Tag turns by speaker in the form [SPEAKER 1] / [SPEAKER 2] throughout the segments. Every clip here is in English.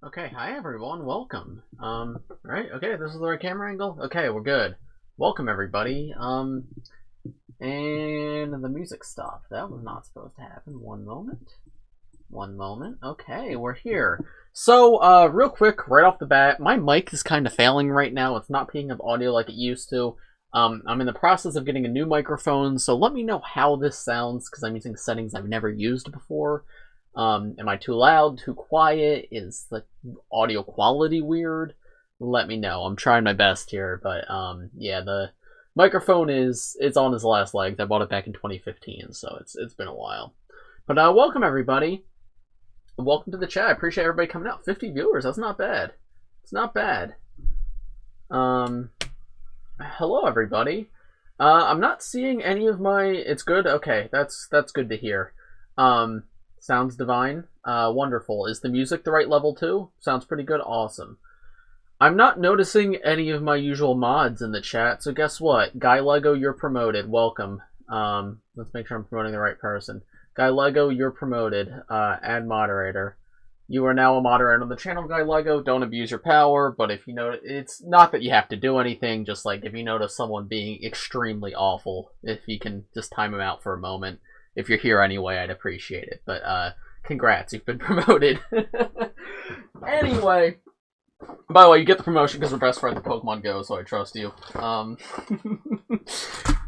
[SPEAKER 1] Okay, hi everyone, welcome. Right, okay, this is the right camera angle? Okay, we're good. Welcome everybody. And the music stopped. That was not supposed to happen. One moment. Okay, we're here. So, real quick, right off the bat, my mic is kind of failing right now. It's not picking up audio like it used to. I'm in the process of getting a new microphone, so let me know how this sounds, because I'm using settings I've never used before. Am I too loud, too quiet? Is the audio quality weird? Let me know. I'm trying my best here, but yeah, the microphone it's on its last legs. I bought it back in 2015, so it's been a while. But welcome everybody. Welcome to the chat. I appreciate everybody coming out. 50 viewers. That's not bad. It's not bad. Hello everybody. I'm not seeing any of my. It's good. Okay, that's good to hear. Sounds divine. Wonderful. Is the music the right level too? Sounds pretty good. Awesome. I'm not noticing any of my usual mods in the chat, so guess what? Guylego, you're promoted. Welcome. Let's make sure I'm promoting the right person. Guylego, you're promoted. Add moderator. You are now a moderator on the channel, Guylego. Don't abuse your power, but if you know, it's not that you have to do anything, just like if you notice someone being extremely awful, if you can just time them out for a moment. If you're here anyway, I'd appreciate it. But, congrats, you've been promoted. Anyway, by the way, you get the promotion because we're best friends at Pokemon Go, so I trust you.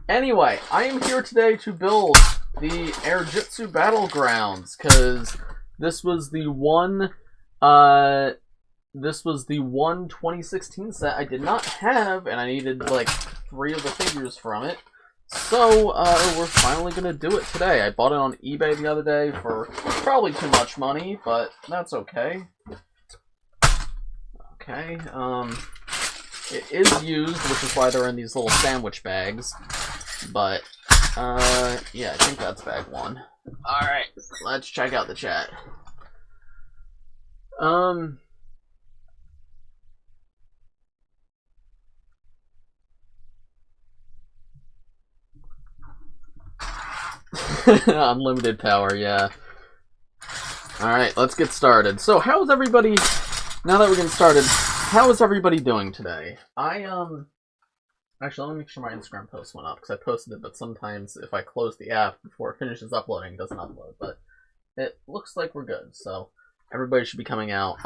[SPEAKER 1] Anyway, I am here today to build the Airjitzu Battle Grounds, because this was the one 2016 set I did not have, and I needed, like, 3 of the figures from it. So, we're finally gonna do it today. I bought it on eBay the other day for probably too much money, but that's okay. Okay, it is used, which is why they're in these little sandwich bags. But, yeah, I think that's bag 1. Alright, let's check out the chat. Unlimited power, yeah. Alright, let's get started. So, how's everybody, now that we're getting started, how is everybody doing today? Actually, let me make sure my Instagram post went up, because I posted it, but sometimes if I close the app before it finishes uploading, it doesn't upload, but it looks like we're good, so everybody should be coming out.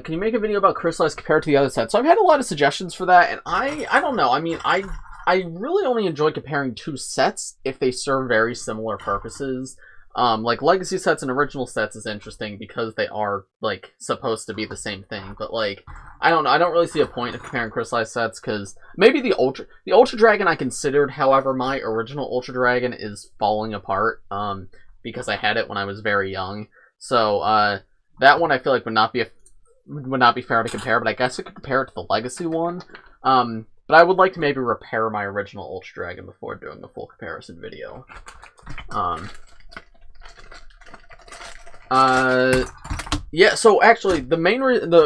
[SPEAKER 1] Can you make a video about crystallized compared to the other sets? So I've had a lot of suggestions for that, and I don't know. I mean, I really only enjoy comparing 2 sets if they serve very similar purposes. Like legacy sets and original sets is interesting because they are, like, supposed to be the same thing. But, like, I don't know. I don't really see a point of comparing crystallized sets, because maybe the Ultra Dragon I considered. However, my original Ultra Dragon is falling apart, because I had it when I was very young. So, that one I feel like would not be fair to compare, but I guess I could compare it to the Legacy one. But I would like to maybe repair my original Ultra Dragon before doing a full comparison video. Yeah, so actually, the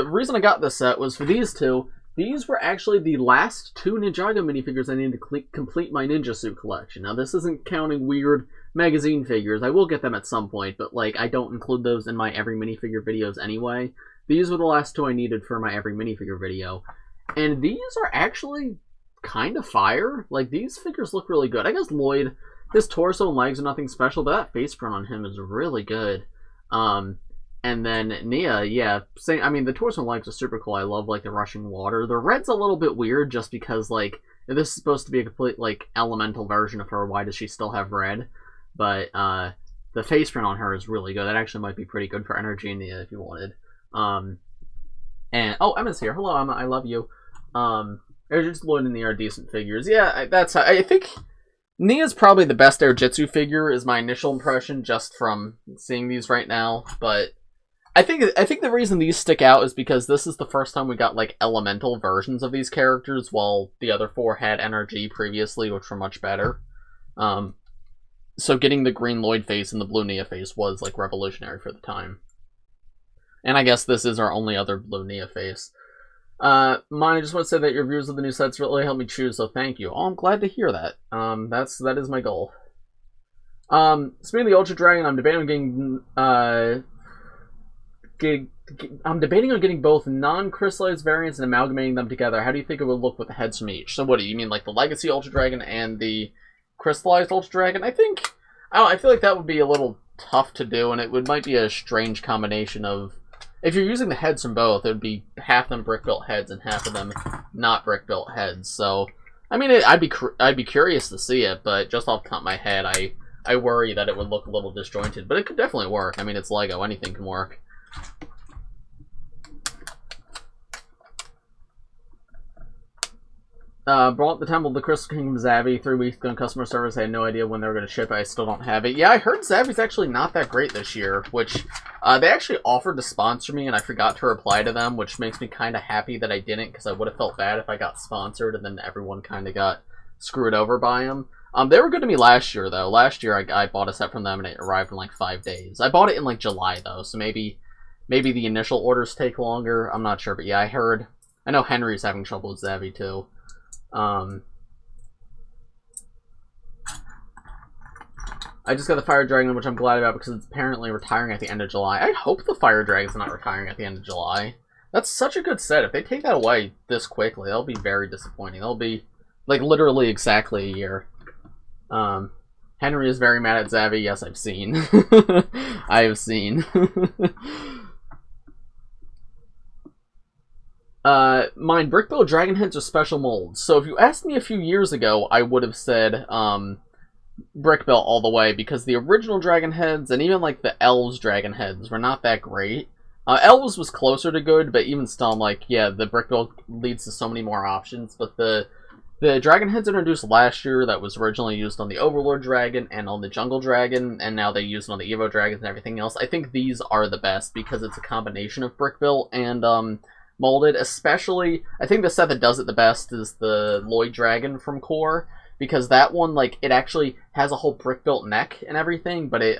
[SPEAKER 1] reason I got this set was for these two. These were actually the last 2 Ninjago minifigures I needed to complete my ninja suit collection. Now, this isn't counting weird magazine figures. I will get them at some point, but, like, I don't include those in my every minifigure videos anyway. These were the last 2 I needed for my every minifigure video. And these are actually kind of fire. Like, these figures look really good. I guess Lloyd, his torso and legs are nothing special, but that face print on him is really good. And then Nia, yeah, I mean, the torso and legs are super cool. I love, like, the rushing water. The red's a little bit weird just because, like, if this is supposed to be a complete, like, elemental version of her, why does she still have red? But, the face print on her is really good. That actually might be pretty good for Energy Nia if you wanted. And, oh, Emma's here. Hello, Emma, I love you. Airjitzu, Lloyd, and Nia are decent figures. Yeah, I think Nia's probably the best Airjitzu figure, is my initial impression, just from seeing these right now, but I think the reason these stick out is because this is the first time we got, like, elemental versions of these characters, while the other 4 had NRG previously, which were much better. So getting the green Lloyd face and the blue Nia face was, like, revolutionary for the time. And I guess this is our only other blue Nia face. Mine, I just want to say that your reviews of the new sets really helped me choose, so thank you. Oh, I'm glad to hear that. That is my goal. Speaking of the Ultra Dragon, I'm debating on getting both non-crystallized variants and amalgamating them together. How do you think it would look with the heads from each? So what do you mean, like the Legacy Ultra Dragon and the crystallized Ultra Dragon? I feel like that would be a little tough to do, and it might be a strange combination of, if you're using the heads from both, it would be half of them brick-built heads and half of them not brick-built heads. So, I mean, I'd be curious to see it, but just off the top of my head, I worry that it would look a little disjointed, but it could definitely work. I mean, it's LEGO, anything can work. Brought the Temple of the Crystal Kingdom Zavvi 3 weeks ago in customer service. I had no idea when they were going to ship it. I still don't have it. Yeah, I heard Zavvi's actually not that great this year, which they actually offered to sponsor me, and I forgot to reply to them, which makes me kind of happy that I didn't, because I would have felt bad if I got sponsored and then everyone kind of got screwed over by them. They were good to me last year, though. Last year, I bought a set from them, and it arrived in like 5 days. I bought it in like July, though, so maybe the initial orders take longer. I'm not sure, but yeah, I know Henry's having trouble with Zavvi, too. I just got the Fire Dragon, which I'm glad about because it's apparently retiring at the end of July. I hope the Fire Dragon's not retiring at the end of July. That's such a good set. If they take that away this quickly, that'll be very disappointing. That'll be, like, literally exactly a year. Henry is very mad at Zavvi. Yes, I've seen. I have seen. Mine brick-built dragon heads are special molds. So if you asked me a few years ago, I would have said, brick-built all the way, because the original dragon heads, and even, like, the elves dragon heads, were not that great. Elves was closer to good, but even still, I'm like, yeah, the brick-built leads to so many more options, but the dragon heads introduced last year that was originally used on the Overlord Dragon and on the Jungle Dragon, and now they use it on the Evo Dragons and everything else. I think these are the best, because it's a combination of brick-built and, molded. Especially, I think the set that does it the best is the Lloyd Dragon from Core, because that one, like, it actually has a whole brick-built neck and everything, but it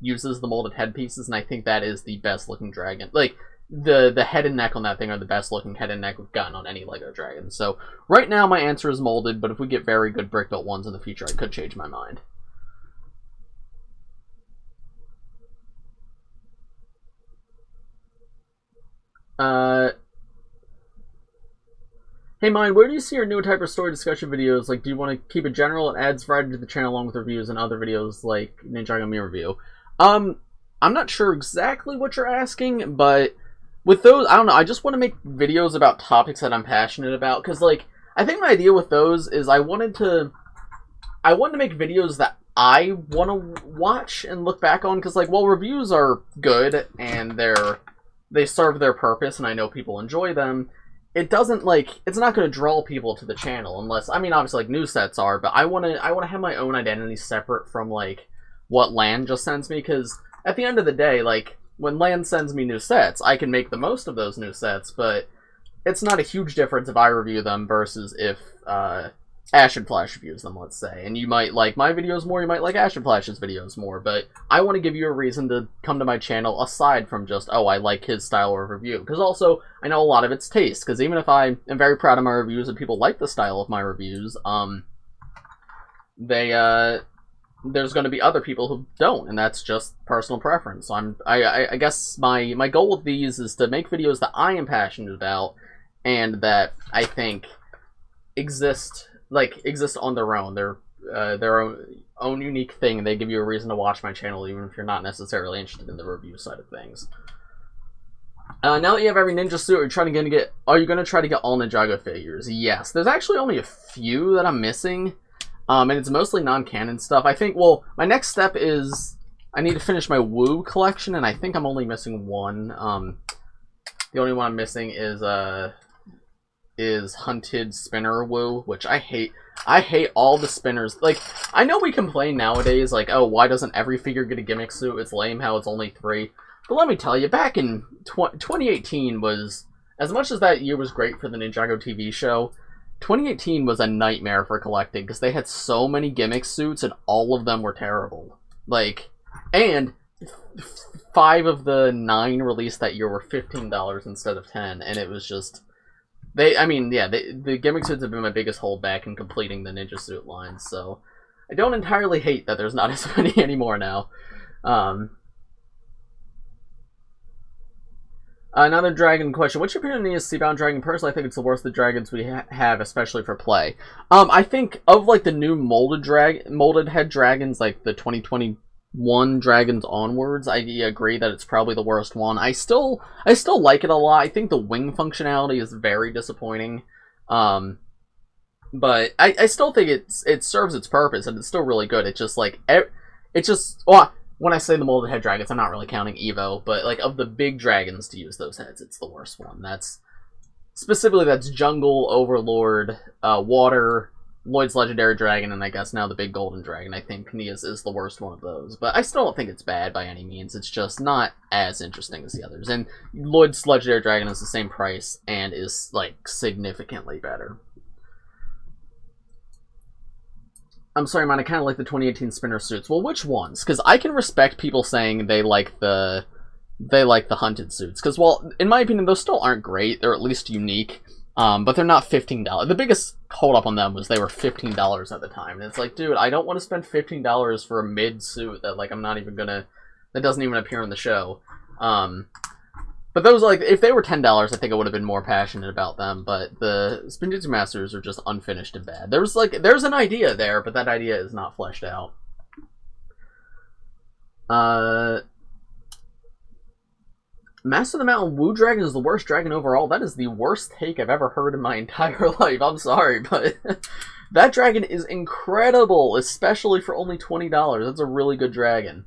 [SPEAKER 1] uses the molded head pieces, and I think that is the best looking dragon. Like, the head and neck on that thing are the best looking head and neck we've gotten on any LEGO dragon. So right now my answer is molded, but if we get very good brick-built ones in the future, I could change my mind. Hey, Mind, where do you see your new type of story discussion videos? Like, do you want to keep it general? It adds variety to the channel along with reviews and other videos like Ninjago Me Review. I'm not sure exactly what you're asking, but with those, I don't know, I just want to make videos about topics that I'm passionate about, because, like, I think my idea with those is I wanted to make videos that I want to watch and look back on, because, like, while reviews are good and they serve their purpose and I know people enjoy them, it doesn't, like, it's not going to draw people to the channel unless, I mean, obviously, like, new sets are, but I want to have my own identity separate from, like, what LAN just sends me, because at the end of the day, like, when LAN sends me new sets, I can make the most of those new sets, but it's not a huge difference if I review them versus if, Ash and Flash reviews them, let's say. And you might like my videos more, you might like Ash and Flash's videos more, but I want to give you a reason to come to my channel aside from just, oh, I like his style of review. Because also, I know a lot of it's taste, because even if I am very proud of my reviews and people like the style of my reviews, there's going to be other people who don't, and that's just personal preference. So I guess my goal with these is to make videos that I am passionate about, and that I think exist on their own. They're their own unique thing, and they give you a reason to watch my channel even if you're not necessarily interested in the review side of things. Now that you have every ninja suit, are you going to try to get all Ninjago figures? Yes. There's actually only a few that I'm missing, and it's mostly non-canon stuff. I think, well, my next step is I need to finish my Wu collection, and I think I'm only missing one. The only one I'm missing is Hunted Spinner Wu, which I hate. I hate all the spinners. Like, I know we complain nowadays, like, oh, why doesn't every figure get a gimmick suit? It's lame how it's only 3. But let me tell you, back in 2018 was, as much as that year was great for the Ninjago TV show, 2018 was a nightmare for collecting, because they had so many gimmick suits, and all of them were terrible. Like, and 5 of the 9 released that year were $15 instead of 10, and it was just... the gimmick suits have been my biggest holdback in completing the ninja suit line, so I don't entirely hate that there's not as many anymore now. Another dragon question. What's your opinion on the Seabound Dragon? Personally, I think it's the worst of the dragons we have, especially for play. I think of like the new molded head dragons, like the 2021 dragons onwards, I agree that it's probably the worst one. I still like it a lot. I think the wing functionality is very disappointing. But I still think it serves its purpose and it's still really good. It's just like well, when I say the molded head dragons, I'm not really counting Evo, but like of the big dragons to use those heads, it's the worst one. That's Jungle, Overlord, Water, Lloyd's Legendary Dragon, and I guess now the big Golden Dragon. I think Nia's is the worst one of those, but I still don't think it's bad by any means. It's just not as interesting as the others. And Lloyd's Legendary Dragon is the same price and is like significantly better. I'm sorry, man, I kind of like the 2018 spinner suits. Well, which ones? Because I can respect people saying they like the hunted suits. Because, well, in my opinion, those still aren't great. They're at least unique. But they're not $15. The biggest hold-up on them was they were $15 at the time. And it's like, dude, I don't want to spend $15 for a mid-suit that, like, I'm not even gonna... that doesn't even appear in the show. But those, like, if they were $10, I think I would have been more passionate about them, but the Spinjitzu Masters are just unfinished and bad. There's an idea there, but that idea is not fleshed out. Master of the Mountain Wu Dragon is the worst dragon overall. That is the worst take I've ever heard in my entire life. I'm sorry, but that dragon is incredible, especially for only $20. That's a really good dragon.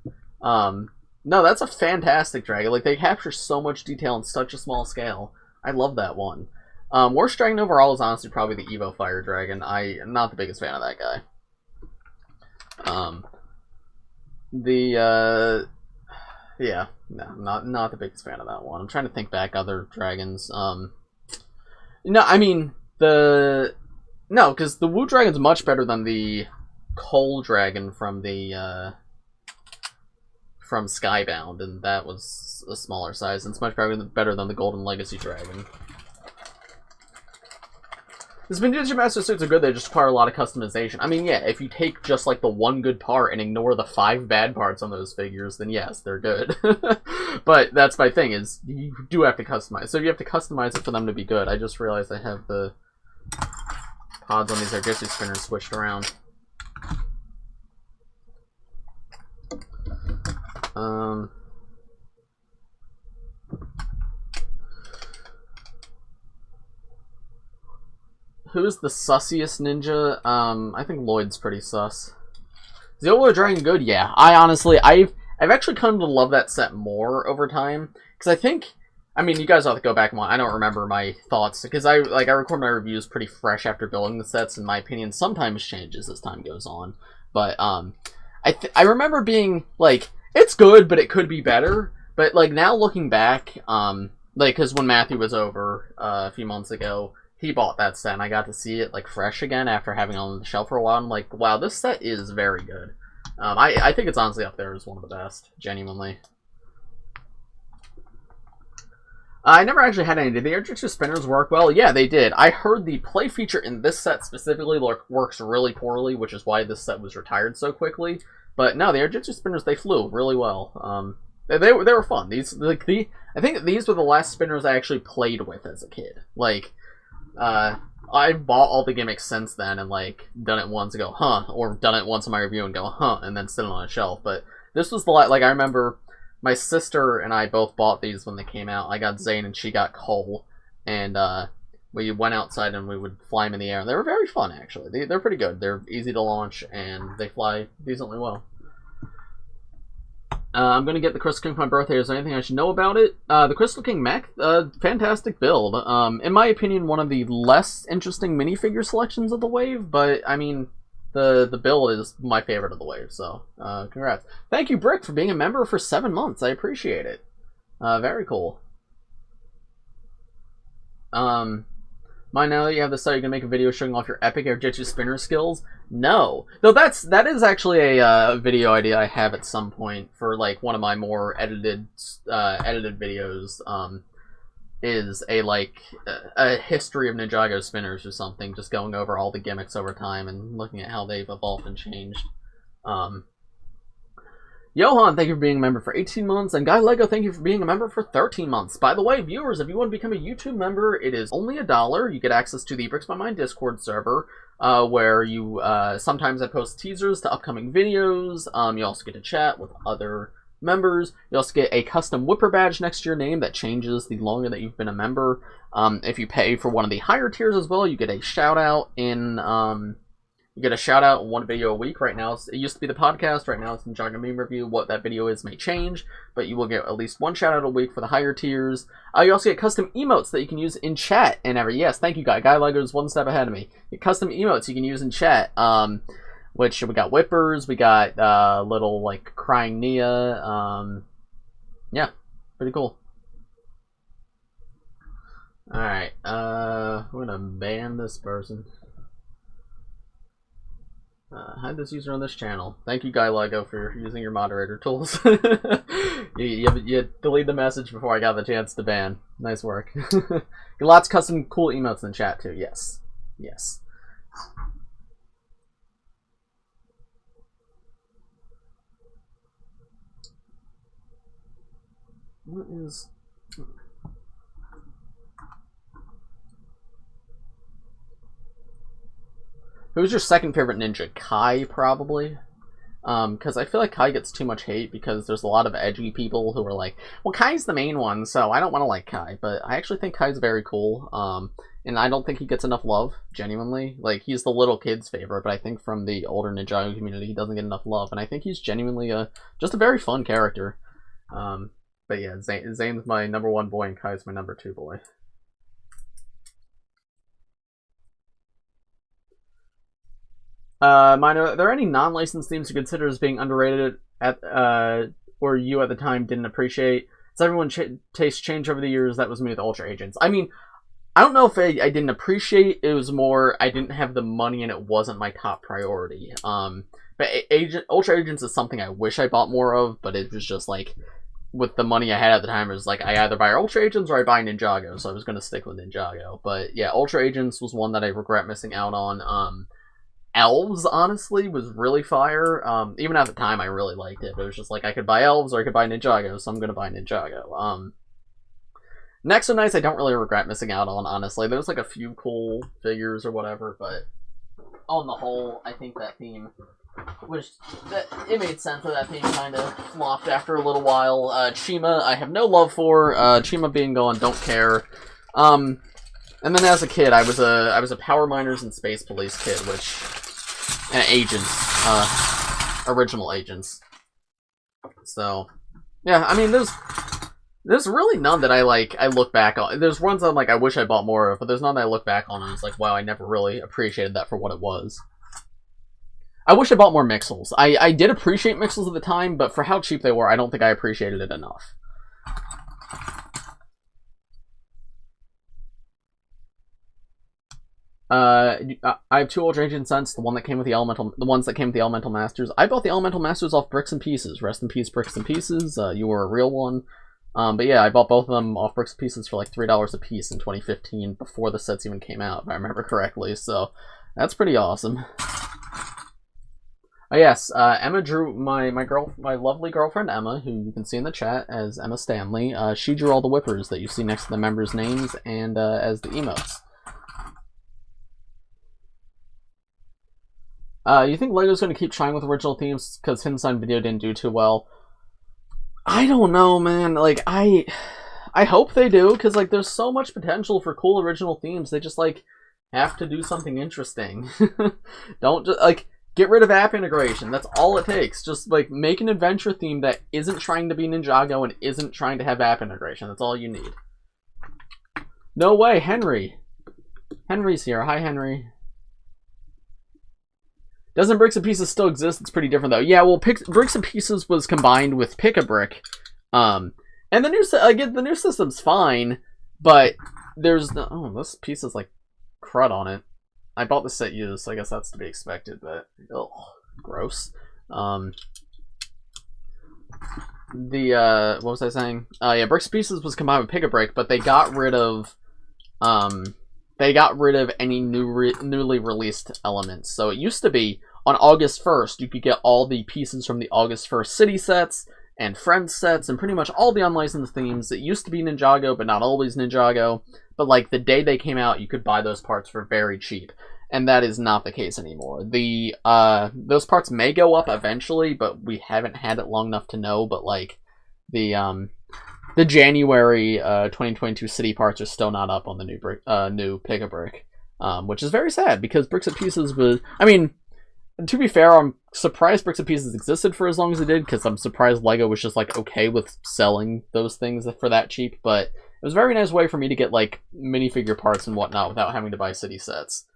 [SPEAKER 1] No, that's a fantastic dragon. Like, they capture so much detail in such a small scale. I love that one. Worst dragon overall is honestly probably the Evo Fire Dragon. I am not the biggest fan of that guy. Yeah, no, not the biggest fan of that one. I'm trying to think back other dragons. No, I mean, no, because the Wu Dragon's much better than the Coal Dragon from the, from Skybound, and that was a smaller size, and it's much better than the Golden Legacy Dragon. The Spinjitzu Master suits are good, they just require a lot of customization. I mean, yeah, if you take just, like, the one good part and ignore the 5 bad parts on those figures, then yes, they're good. But that's my thing, is you do have to customize. So you have to customize it for them to be good. I just realized I have the pods on these Airjitzu spinners switched around. Who's the sussiest ninja? I think Lloyd's pretty sus. Is the Overlord Dragon good? Yeah. I've actually come to love that set more over time. Because I think, I mean, you guys have to go back and watch. I don't remember my thoughts. Because I record my reviews pretty fresh after building the sets, and my opinion sometimes changes as time goes on. But, I remember being, like, it's good, but it could be better. But, like, now looking back, like, because when Matthew was over a few months ago, he bought that set, and I got to see it, like, fresh again after having it on the shelf for a while. I'm like, wow, this set is very good. I think it's honestly up there as one of the best, genuinely. I never actually had any. Did the Airjitzu spinners work well? Yeah, they did. I heard the play feature in this set specifically works really poorly, which is why this set was retired so quickly. But no, the Airjitzu spinners, they flew really well. They were fun. I think these were the last spinners I actually played with as a kid. Like, I've bought all the gimmicks since then and, like, done it once and go, huh, or done it once in my review and go, huh, and then sit on a shelf. But this was the like, I remember my sister and I both bought these when they came out. I got Zane and she got Cole, and we went outside and we would fly them in the air. They were very fun, actually. They're pretty good. They're easy to launch and they fly decently well. I'm going to get the Crystal King for my birthday. Is there anything I should know about it? The Crystal King mech, fantastic build. In my opinion, one of the less interesting minifigure selections of the wave, but, I mean, the build is my favorite of the wave, so congrats. Thank you, Brick, for being a member for 7 months. I appreciate it. Very cool. Mind now that you have the site, you're going to make a video showing off your epic Airjitzu spinner skills? No. Though that is actually a video idea I have at some point for, like, one of my more edited videos. is a history of Ninjago spinners or something, just going over all the gimmicks over time and looking at how they've evolved and changed. Johan, thank you for being a member for 18 months, and Guylego, thank you for being a member for 13 months. By the way, viewers, if you want to become a YouTube member, it is only $1. You get access to the Bricks by Mine Discord server, where you sometimes I post teasers to upcoming videos. You also get to chat with other members. You also get a custom Whipper badge next to your name that changes the longer that you've been a member. If you pay for one of the higher tiers as well, you get a shout out in one video a week. Right now, it used to be the podcast. Right now, it's Ninjago meme review. What that video is may change, but you will get at least one shout out a week for the higher tiers. You also get custom emotes that you can use in chat and yes, thank you, Guylego is one step ahead of me. You get custom emotes you can use in chat. Which we got whippers, we got little like crying Nia. Yeah, pretty cool. All right, we're gonna ban this person. Hide this user on this channel. Thank you, Guylego, for using your moderator tools. you deleted the message before I got the chance to ban. Nice work. Lots of custom cool emotes in chat too. Yes, yes. What is... Who's your second favorite ninja? Kai, probably. Because I feel like Kai gets too much hate because there's a lot of edgy people who are like, well, Kai's the main one, so I don't want to like Kai. But I actually think Kai's very cool. And I don't think he gets enough love, genuinely. Like, he's the little kid's favorite, but I think from the older Ninjago community, he doesn't get enough love. And I think he's genuinely just a very fun character. But yeah, Zane's my #1 boy and Kai's my #2 boy. Are there any non-licensed themes you consider as being underrated or you at the time didn't appreciate? Does everyone taste change over the years? That was me with Ultra Agents. I mean, I don't know if I didn't appreciate. It was more I didn't have the money and it wasn't my top priority. But Ultra Agents is something I wish I bought more of, but it was just like, with the money I had at the time, it was like I either buy Ultra Agents or I buy Ninjago, so I was going to stick with Ninjago. But yeah, Ultra Agents was one that I regret missing out on. Elves, honestly, was really fire. Even at the time, I really liked it. But it was just like, I could buy Elves or I could buy Ninjago, so I'm going to buy Ninjago. Nexo Knights, I don't really regret missing out on, honestly. There's like a few cool figures or whatever, but on the whole, I think that theme it made sense that theme kind of flopped after a little while. Chima, I have no love for. Chima being gone, don't care. And then as a kid, I was a Power Miners and Space Police kid, and Agents, original Agents. So, yeah, I mean, there's really none that I look back on. There's ones I'm like, I wish I bought more of, but there's none that I look back on and it's like, wow, I never really appreciated that for what it was. I wish I bought more Mixels. I did appreciate Mixels at the time, but for how cheap they were, I don't think I appreciated it enough. I have 2 Ultra Agent Scents, the ones that came with the Elemental Masters. I bought the Elemental Masters off Bricks and Pieces. Rest in peace, Bricks and Pieces. You were a real one. But yeah, I bought both of them off Bricks and Pieces for like $3 a piece in 2015, before the sets even came out, if I remember correctly. So that's pretty awesome. Oh yes, Emma drew my lovely girlfriend Emma, who you can see in the chat as Emma Stanley. She drew all the whippers that you see next to the members' names and as the emotes. You think LEGO's going to keep trying with original themes because Hinson video didn't do too well? I don't know, man. Like, I hope they do, because like there's so much potential for cool original themes. They just like have to do something interesting. Don't just like get rid of app integration. That's all it takes. Just like make an adventure theme that isn't trying to be Ninjago and isn't trying to have app integration. That's all you need. No way, Henry. Henry's here. Hi, Henry. Doesn't Bricks and Pieces still exist? It's pretty different though. Yeah, well, Bricks and Pieces was combined with Pick-a-Brick, and the new system's fine, but there's no. Oh, this piece is like crud on it. I bought the set used, so I guess that's to be expected. But gross. what was I saying? Yeah, Bricks Pieces was combined with Pick-a-Brick, but they got rid of any newly released elements. So it used to be on August 1st, you could get all the pieces from the August 1st city sets and friends sets and pretty much all the unlicensed themes. It used to be Ninjago, but not always Ninjago. But like the day they came out, you could buy those parts for very cheap. And that is not the case anymore. Those parts may go up eventually, but we haven't had it long enough to know. But like the January 2022 city parts are still not up on the new Pick-a-Brick, which is very sad because Bricks and Pieces was. I mean, to be fair, I'm surprised Bricks and Pieces existed for as long as it did because I'm surprised LEGO was just like okay with selling those things for that cheap. But it was a very nice way for me to get like minifigure parts and whatnot without having to buy city sets.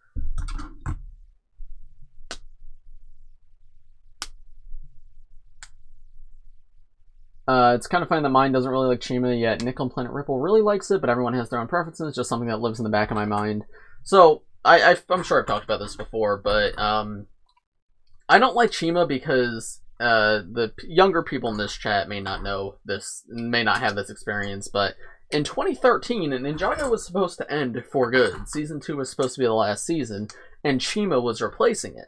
[SPEAKER 1] It's kind of funny that mine doesn't really like Chima, yet Nickel and Planet Ripple really likes it, but everyone has their own preferences. It's just something that lives in the back of my mind. So, I'm sure I've talked about this before, but I don't like Chima because the younger people in this chat may not know this, may not have this experience, but in 2013, Ninjago was supposed to end for good. Season 2 was supposed to be the last season, and Chima was replacing it.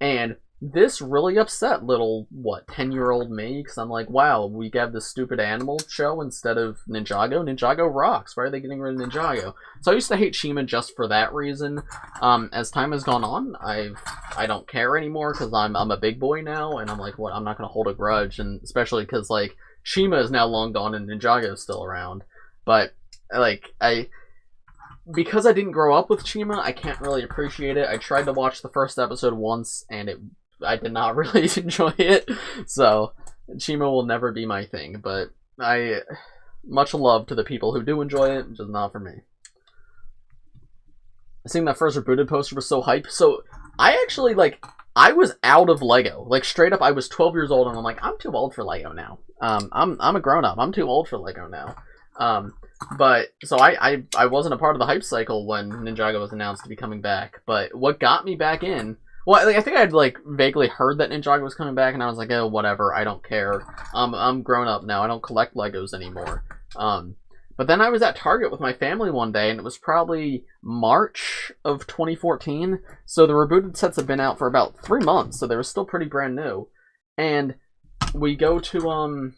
[SPEAKER 1] And this really upset little, 10-year-old me, because I'm like, wow, we have this stupid animal show instead of Ninjago? Ninjago rocks. Why are they getting rid of Ninjago? So I used to hate Chima just for that reason. As time has gone on, I don't care anymore, because I'm a big boy now, and I'm like, what, I'm not going to hold a grudge, and especially because, like, Chima is now long gone and Ninjago is still around. But, like, because I didn't grow up with Chima, I can't really appreciate it. I tried to watch the first episode once, and I did not really enjoy it. So, Chima will never be my thing. But, much love to the people who do enjoy it, just not for me. Seeing that first rebooted poster was so hype. So, I actually, I was out of LEGO. Like, straight up, I was 12 years old, and I'm like, I'm too old for LEGO now. I'm a grown-up. I'm too old for LEGO now. But, so I wasn't a part of the hype cycle when Ninjago was announced to be coming back, but what got me back in, well, I think I'd, vaguely heard that Ninjago was coming back, and I was like, oh, whatever, I don't care, I'm grown up now, I don't collect Legos anymore, but then I was at Target with my family one day, and it was probably March of 2014, so the rebooted sets have been out for about 3 months, so they were still pretty brand new, and we go to,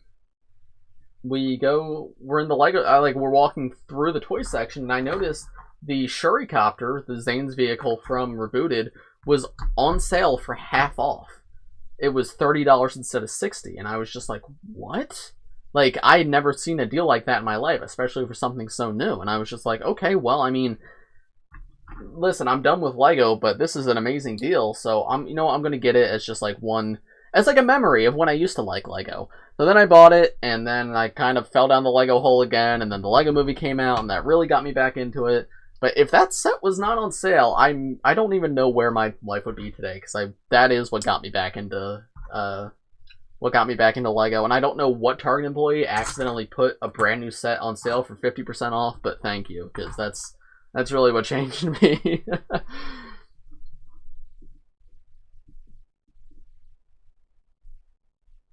[SPEAKER 1] we're in the LEGO, we're walking through the toy section, and I noticed the Shuricopter, the Zane's vehicle from Rebooted, was on sale for half off. It was $30 instead of $60, and I was just like, what? Like, I had never seen a deal like that in my life, especially for something so new, and I was just like, okay, well, I mean, listen, I'm done with LEGO, but this is an amazing deal, so I'm gonna get it as just, as a memory of when I used to like LEGO. So then I bought it, and then I kind of fell down the LEGO hole again, and then the LEGO movie came out, and that really got me back into it. But if that set was not on sale, I don't even know where my life would be today, because that is what got me back into LEGO, and I don't know what Target employee accidentally put a brand new set on sale for 50% off, but thank you, because that's really what changed me.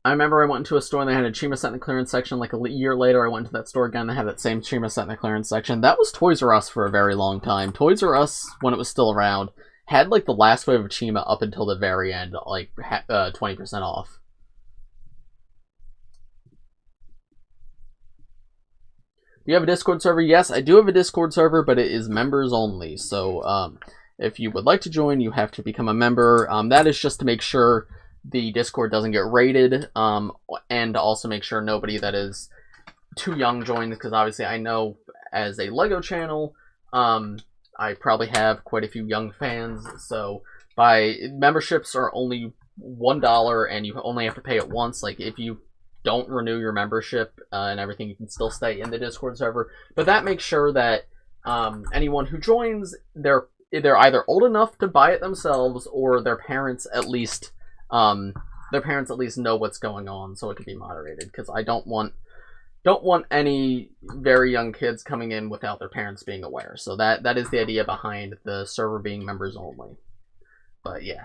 [SPEAKER 1] I remember I went into a store and they had a Chima set in the clearance section. Like a year later, I went to that store again and they had that same Chima set in the clearance section. That was Toys R Us for a very long time. Toys R Us, when it was still around, had the last wave of Chima up until the very end, 20% off. Do you have a Discord server? Yes, I do have a Discord server, but it is members only. So if you would like to join, you have to become a member. That is just to make sure the Discord doesn't get raided, and also make sure nobody that is too young joins, because obviously I know as a LEGO channel, I probably have quite a few young fans, so memberships are only $1, and you only have to pay it once. If you don't renew your membership and everything, you can still stay in the Discord server, but that makes sure that anyone who joins, they're either old enough to buy it themselves, or their parents at least know what's going on, so it can be moderated, because I don't want any very young kids coming in without their parents being aware. So that is the idea behind the server being members only. But yeah,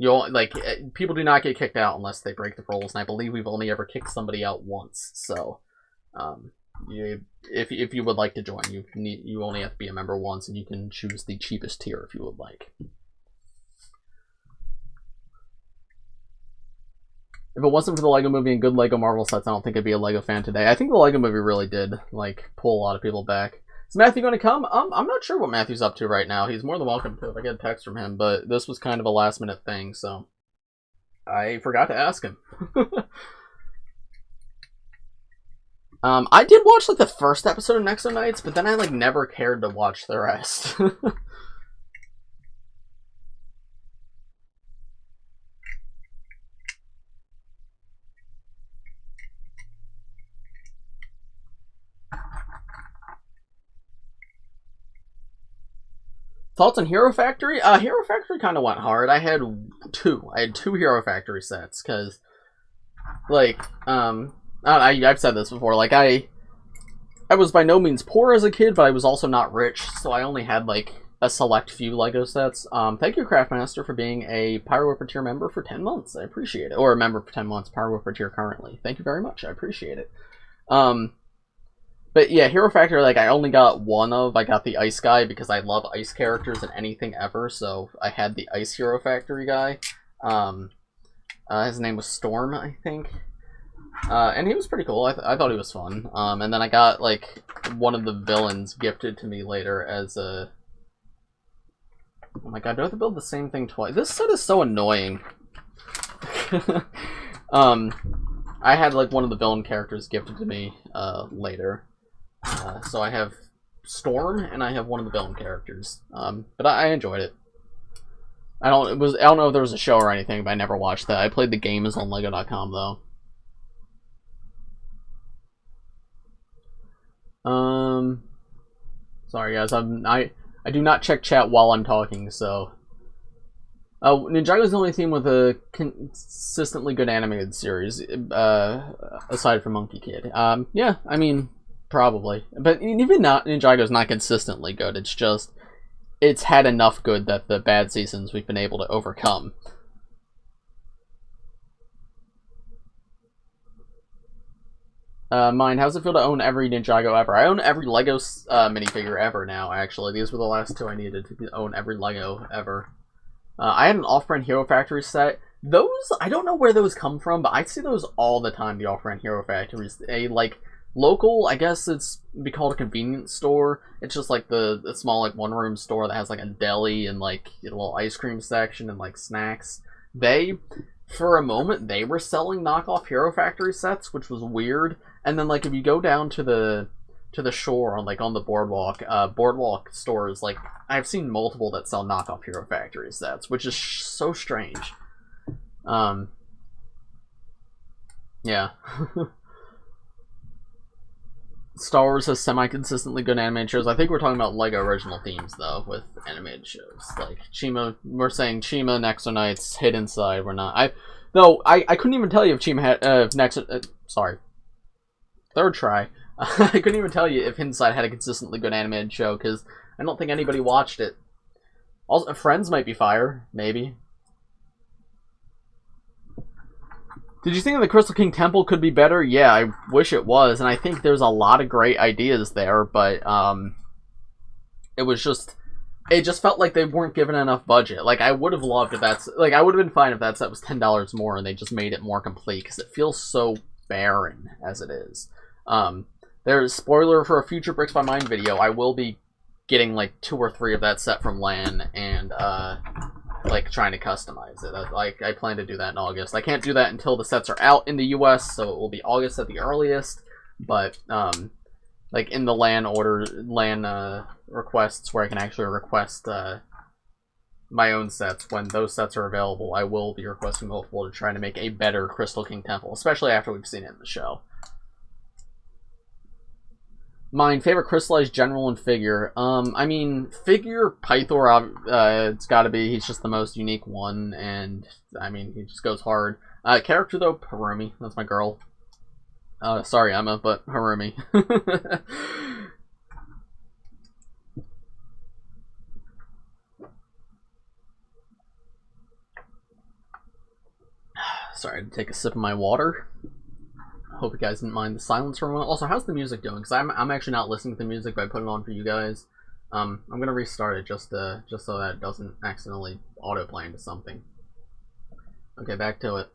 [SPEAKER 1] like, people do not get kicked out unless they break the rules, and I believe we've only ever kicked somebody out once. So, if you would like to join, you only have to be a member once, and you can choose the cheapest tier if you would like. If it wasn't for the LEGO movie and good LEGO Marvel sets, I don't think I'd be a LEGO fan today. I think the LEGO movie really did, like, pull a lot of people back. Is Matthew going to come? I'm not sure what Matthew's up to right now. He's more than welcome to if I get a text from him, but this was kind of a last-minute thing, so I forgot to ask him. I did watch, like, the first episode of Nexo Nights, but then I, like, never cared to watch the rest. Thoughts on Hero Factory? Hero Factory kind of went hard. I had two Hero Factory sets, because, like, I've said this before, like, I was by no means poor as a kid, but I was also not rich, so I only had, like, a select few LEGO sets. Thank you, Craftmastr, for being a Pyro Tier member for 10 months. I appreciate it. Or a member for 10 months, Pyro Tier currently. Thank you very much. I appreciate it. But yeah, Hero Factory, like, I only got one of. I got the Ice guy because I love ice characters and anything ever, so I had the Ice Hero Factory guy. His name was Storm, I think. And he was pretty cool. I thought he was fun. And then I got, like, one of the villains gifted to me later as a... Oh my god, do I have to build the same thing twice? This set is so annoying. I had, like, one of the villain characters gifted to me later. So I have Storm, and I have one of the villain characters. But I enjoyed it. I don't know if there was a show or anything, but I never watched that. I played the games on Lego.com, though. Sorry guys, I do not check chat while I'm talking, so... Ninjago is the only team with a consistently good animated series, aside from Monkey Kid. Yeah, I mean, probably. But even not, Ninjago's not consistently good, it's just, it's had enough good that the bad seasons we've been able to overcome. Mine, how's it feel to own every Ninjago ever? I own every LEGO minifigure ever now, actually. These were the last two I needed to own every LEGO ever. I had an off-brand Hero Factory set. Those, I don't know where those come from, but I see those all the time, the off-brand Hero Factories. A, like, local, I guess it's be called a convenience store. It's just, like, the small, like, one-room store that has, like, a deli and, like, a little ice cream section and, like, snacks. They, for a moment, they were selling knockoff Hero Factory sets, which was weird. And then, like, if you go down to the shore, like, on the boardwalk stores, like, I've seen multiple that sell knockoff Hero Factory sets, which is so strange. Yeah. Star Wars has semi-consistently good animated shows. I think we're talking about LEGO original themes, though, with animated shows. Like, Chima, we're saying Chima, Nexo Nights, Hidden Side, we're not. I couldn't even tell you if Chima had, sorry. Third try. I couldn't even tell you if Hidden Side had a consistently good animated show, because I don't think anybody watched it. Also, Friends might be fire, maybe. Did you think the Crystal King Temple could be better? Yeah, I wish it was, and I think there's a lot of great ideas there, but, it was just... It just felt like they weren't given enough budget. Like, I would have loved if that's... Like, I would have been fine if that set was $10 more and they just made it more complete, because it feels so barren as it is. There's spoiler for a future Bricks by Mind video. I will be getting like 2 or 3 of that set from LAN and like trying to customize it. I plan to do that in August. I can't do that until the sets are out in the US, so it will be August at the earliest. But like in the LAN requests where I can actually request my own sets, when those sets are available, I will be requesting multiple to try to make a better Crystal King Temple, especially after we've seen it in the show. Mine, favorite crystallized general and figure. I mean, figure, Pythor, it's gotta be, he's just the most unique one, and, I mean, he just goes hard. Character, though, Harumi, that's my girl. Sorry, Emma, but Harumi. Sorry, I had to take a sip of my water. Hope you guys didn't mind the silence for a moment. Also, how's the music doing? Because I'm actually not listening to the music, but I put it on for you guys. I'm gonna restart it just so that it doesn't accidentally autoplay into something. Okay, back to it.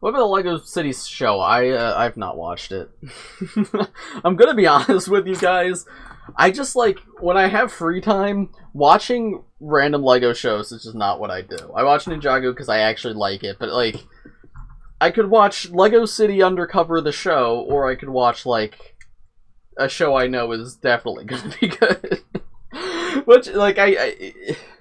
[SPEAKER 1] What about the LEGO City show? I've not watched it. I'm gonna be honest with you guys. I just like, when I have free time, watching random LEGO shows is just not what I do. I watch Ninjago because I actually like it, but like, I could watch LEGO City Undercover the show, or I could watch like a show I know is definitely gonna be good. Which, like, I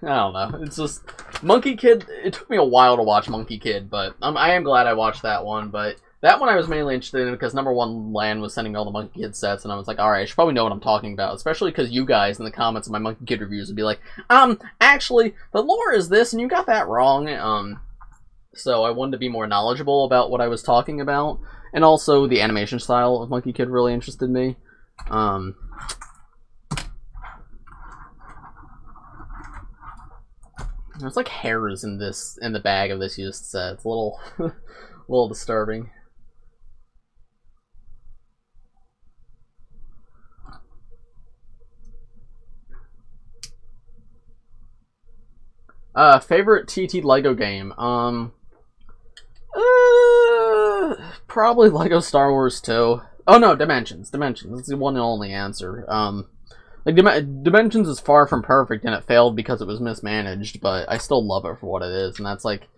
[SPEAKER 1] don't know. It's just Monkey Kid. It took me a while to watch Monkey Kid, but I am glad I watched that one. But that one I was mainly interested in because number one, Lan was sending me all the Monkey Kid sets, and I was like, all right, I should probably know what I'm talking about. Especially because you guys in the comments of my Monkey Kid reviews would be like, actually, the lore is this, and you got that wrong. So I wanted to be more knowledgeable about what I was talking about, and also the animation style of Monkey Kid really interested me. There's like hairs in the bag of this used set. It's a little, little disturbing. Favorite TT LEGO game? Probably LEGO Star Wars 2. Oh no, Dimensions. Dimensions. That's the one and only answer. Like, Dimensions is far from perfect, and it failed because it was mismanaged, but I still love it for what it is, and that's, like,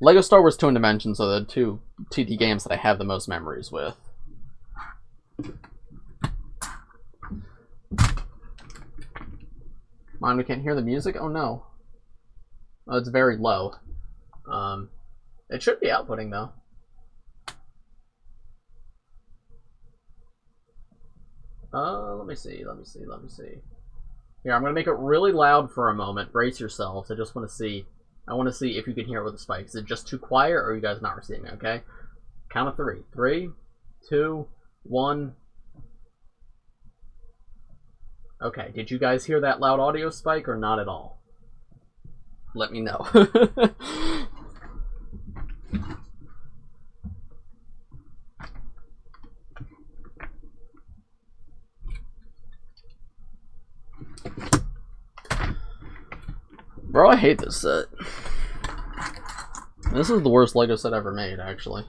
[SPEAKER 1] LEGO Star Wars 2 and Dimensions are the two TT games that I have the most memories with. Mine, we can't hear the music? Oh, no. Oh, it's very low. It should be outputting, though. Let me see. Here, I'm gonna make it really loud for a moment. Brace yourselves. I just want to see. I want to see if you can hear it with the spike. Is it just too quiet, or are you guys not receiving it? Okay. Count of 3. 3, 2, 1. Okay. Did you guys hear that loud audio spike, or not at all? Let me know. Bro, I hate this set. This is the worst LEGO set ever made, actually.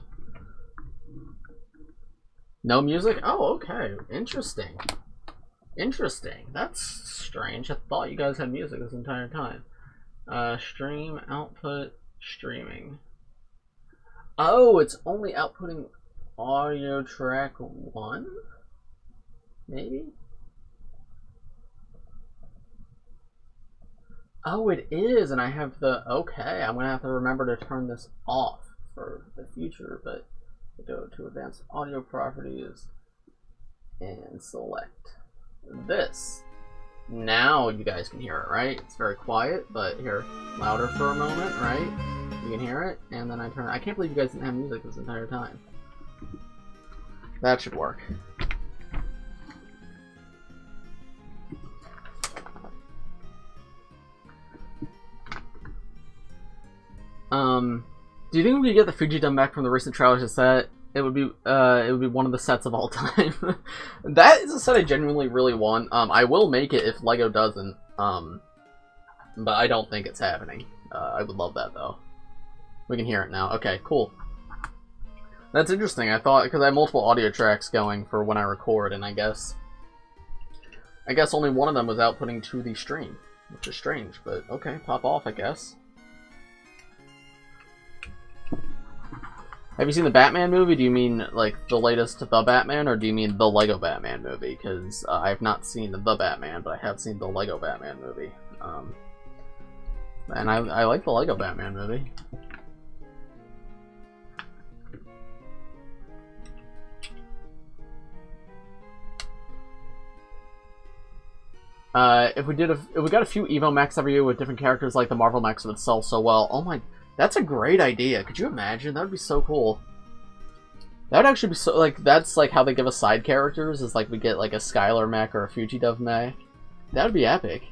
[SPEAKER 1] No music? Oh, okay. Interesting. Interesting. That's strange. I thought you guys had music this entire time. Stream, output, streaming. Oh, it's only outputting audio track 1? Maybe? Oh, it is, and I have the... Okay, I'm going to have to remember to turn this off for the future, but go to Advanced Audio Properties and select this. Now you guys can hear it, right? It's very quiet, but here, louder for a moment, right? You can hear it, and then I turn it. I can't believe you guys didn't have music this entire time. That should work. Do you think we could get the Fuji done back from the recent Trailers set? It would be one of the sets of all time. That is a set I genuinely really want. I will make it if LEGO doesn't. But I don't think it's happening. I would love that though. We can hear it now. Okay, cool. That's interesting. I thought, because I have multiple audio tracks going for when I record, and I guess only one of them was outputting to the stream, which is strange. But okay, pop off, I guess. Have you seen the Batman movie? Do you mean, like, the latest The Batman, or do you mean the LEGO Batman movie? Because I have not seen The Batman, but I have seen the LEGO Batman movie. And I like the LEGO Batman movie. If we got a few Evo Max every year with different characters, like the Marvel Max would sell so well. Oh my... That's a great idea. Could you imagine? That would be so cool. That would actually be so, like, that's like how they give us side characters, is like we get like a Skylar mech or a Fujidove mech. That would be epic.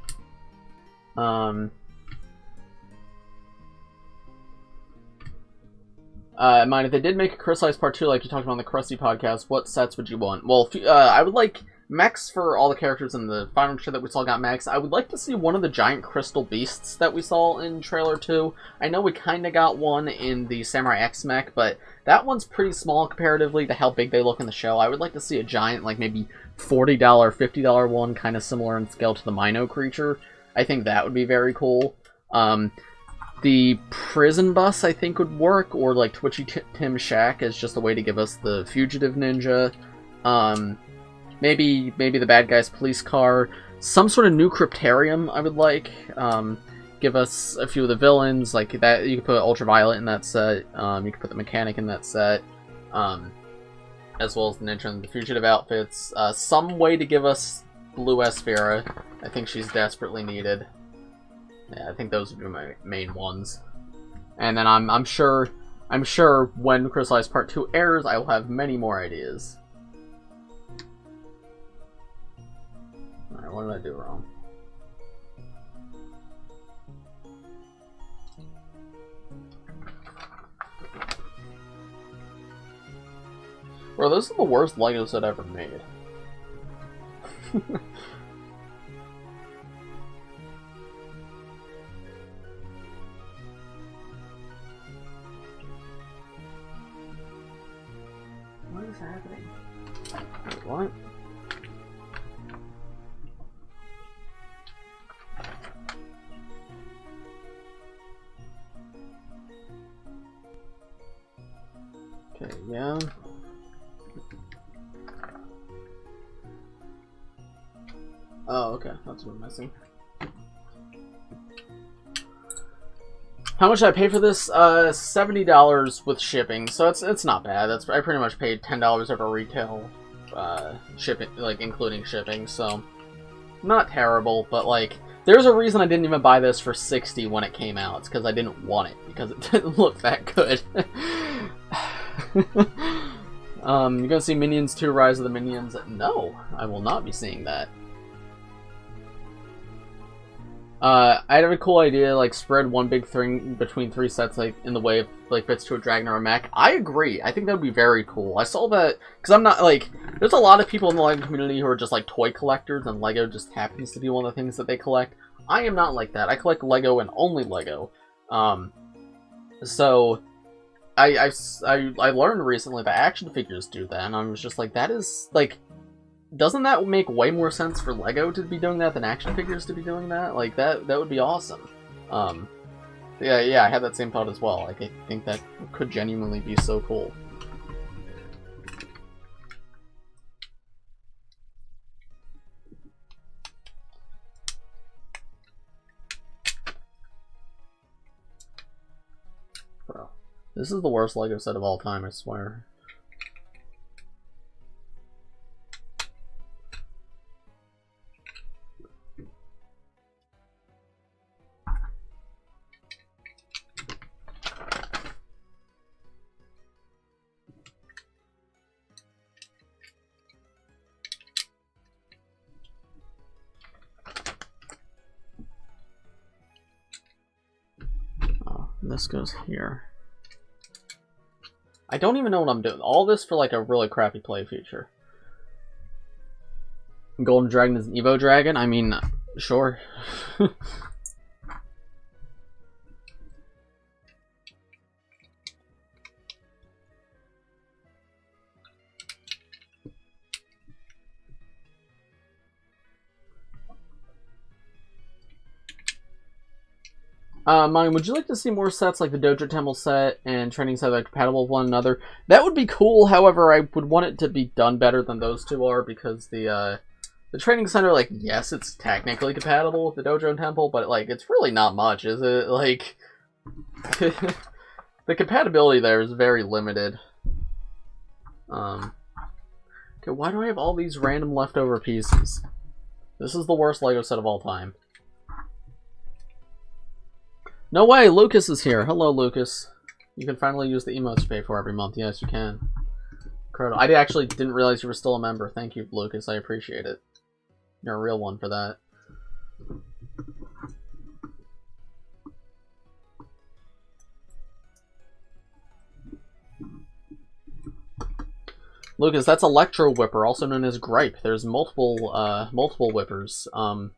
[SPEAKER 1] Mind if they did make a crystallized part 2 like you talked about on the Krusty podcast, what sets would you want? Well, I would like mechs for all the characters in the final trailer that we saw got mechs. I would like to see one of the giant crystal beasts that we saw in trailer 2. I know we kind of got one in the Samurai X mech, but that one's pretty small comparatively to how big they look in the show. I would like to see a giant, like maybe $40, $50 one, kind of similar in scale to the Mino creature. I think that would be very cool. The prison bus, I think, would work, or like Twitchy Tim Shack as just a way to give us the fugitive ninja. Maybe the bad guy's police car. Some sort of new cryptarium I would like. Give us a few of the villains, like that. You could put Ultraviolet in that set. You could put the mechanic in that set. As well as the ninja and the fugitive outfits. Some way to give us Blue Esphera. I think she's desperately needed. Yeah, I think those would be my main ones. And then I'm sure when Crystallized Part 2 airs, I will have many more ideas. Alright, what did I do wrong? Bro, this is the worst Legos I've ever made. What is happening? Wait, what? Okay, yeah. Oh, okay. That's what I'm missing. How much did I pay for this? $70 with shipping, so it's not bad. I pretty much paid $10 over retail, shipping, like including shipping. So not terrible, but like there's a reason I didn't even buy this for $60 when it came out. It's because I didn't want it because it didn't look that good. You're gonna see Minions 2: Rise of the Minions? No, I will not be seeing that. I have a cool idea, like spread one big thing between 3 sets, like in the way of like bits to a dragon or a mech. I agree. I think that would be very cool. I saw that because I'm not like there's a lot of people in the LEGO community who are just like toy collectors, and LEGO just happens to be one of the things that they collect. I am not like that. I collect LEGO and only LEGO. So I learned recently that action figures do that, and I was just like, that is like. Doesn't that make way more sense for LEGO to be doing that than action figures to be doing that? Like, that would be awesome. Yeah, I had that same thought as well. Like, I think that could genuinely be so cool. Bro, this is the worst LEGO set of all time, I swear. This goes here. I don't even know what I'm doing. All this for like a really crappy play feature. Golden Dragon is an Evo Dragon? I mean, sure. Mine, would you like to see more sets like the Dojo Temple set and training set that are compatible with one another? That would be cool, however, I would want it to be done better than those two are, because the training center, like, yes, it's technically compatible with the Dojo and Temple, but, like, it's really not much, is it? Like, the compatibility there is very limited. Okay, why do I have all these random leftover pieces? This is the worst LEGO set of all time. No way, Lucas is here. Hello, Lucas. You can finally use the emotes to pay for every month. Yes, you can. Incredible. I actually didn't realize you were still a member. Thank you, Lucas. I appreciate it. You're a real one for that. Lucas, that's Electro Whipper, also known as Gripe. There's multiple whippers, and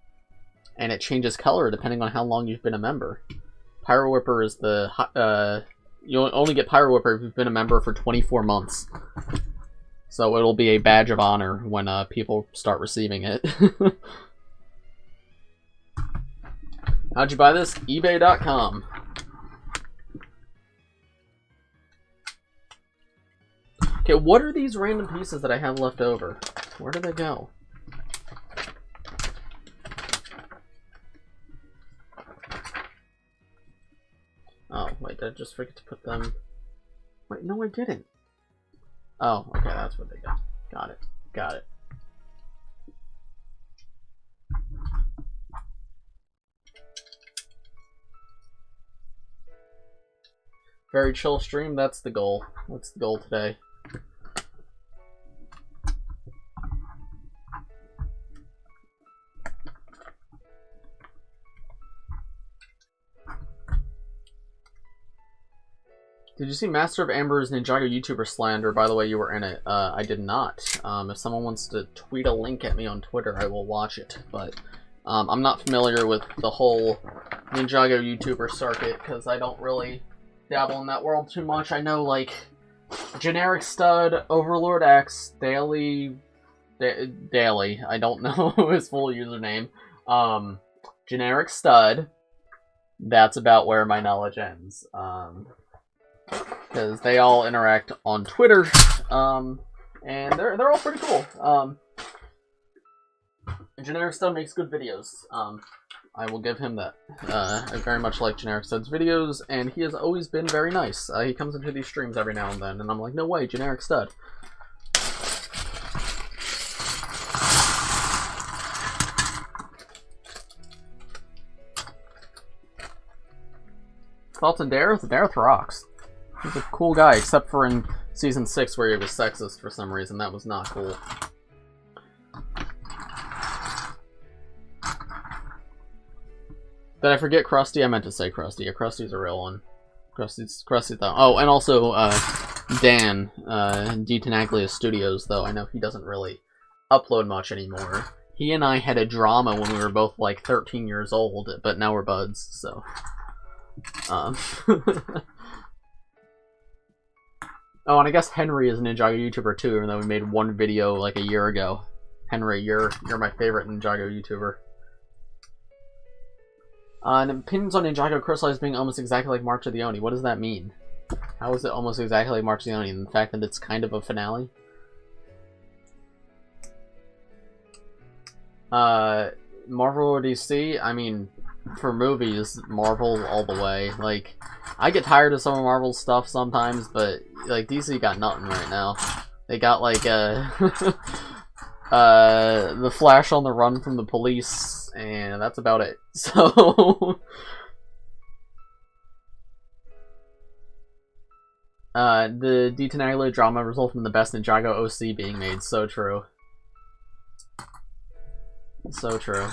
[SPEAKER 1] it changes color depending on how long you've been a member. Pyro Whipper is the you'll only get Pyro Whipper if you've been a member for 24 months. So it'll be a badge of honor when people start receiving it. How'd you buy this? eBay.com. Okay, what are these random pieces that I have left over? Where did they go? Oh, wait, did I just forget to put them... Wait, no, I didn't. Oh, okay, that's where they go. Got it. Got it. Very chill stream, that's the goal. That's the goal today. Did you see Master of Amber's Ninjago YouTuber slander? By the way, you were in it. I did not. If someone wants to tweet a link at me on Twitter, I will watch it. But I'm not familiar with the whole Ninjago YouTuber circuit because I don't really dabble in that world too much. I know, like, Generic Stud, Overlord X, Daily, I don't know his full username. Generic Stud, that's about where my knowledge ends. Because they all interact on Twitter, and they're all pretty cool. Generic Stud makes good videos. I will give him that. I very much like Generic Stud's videos, and he has always been very nice. He comes into these streams every now and then, and I'm like, no way, Generic Stud. Thoughts on Dareth? Dareth rocks. He's a cool guy, except for in Season 6 where he was sexist for some reason. That was not cool. Did I forget Krusty? I meant to say Krusty. Yeah, Krusty's a real one. Krusty's though. Oh, and also Dan, DeTenaglia Studios, though. I know he doesn't really upload much anymore. He and I had a drama when we were both like 13 years old, but now we're buds, so... Oh, and I guess Henry is a Ninjago YouTuber too, even though we made one video like a year ago. Henry, you're my favorite Ninjago YouTuber. And opinions on Ninjago crystallized being almost exactly like March of the Oni. What does that mean? How is it almost exactly like March of the Oni? And the fact that it's kind of a finale? Marvel or DC? I mean, for movies, Marvel all the way. Like, I get tired of some of Marvel's stuff sometimes, but like DC got nothing right now. They got like the Flash on the run from the police, and that's about it. So the DeTenaglia drama resulted in the best Ninjago OC being made. So true. So true.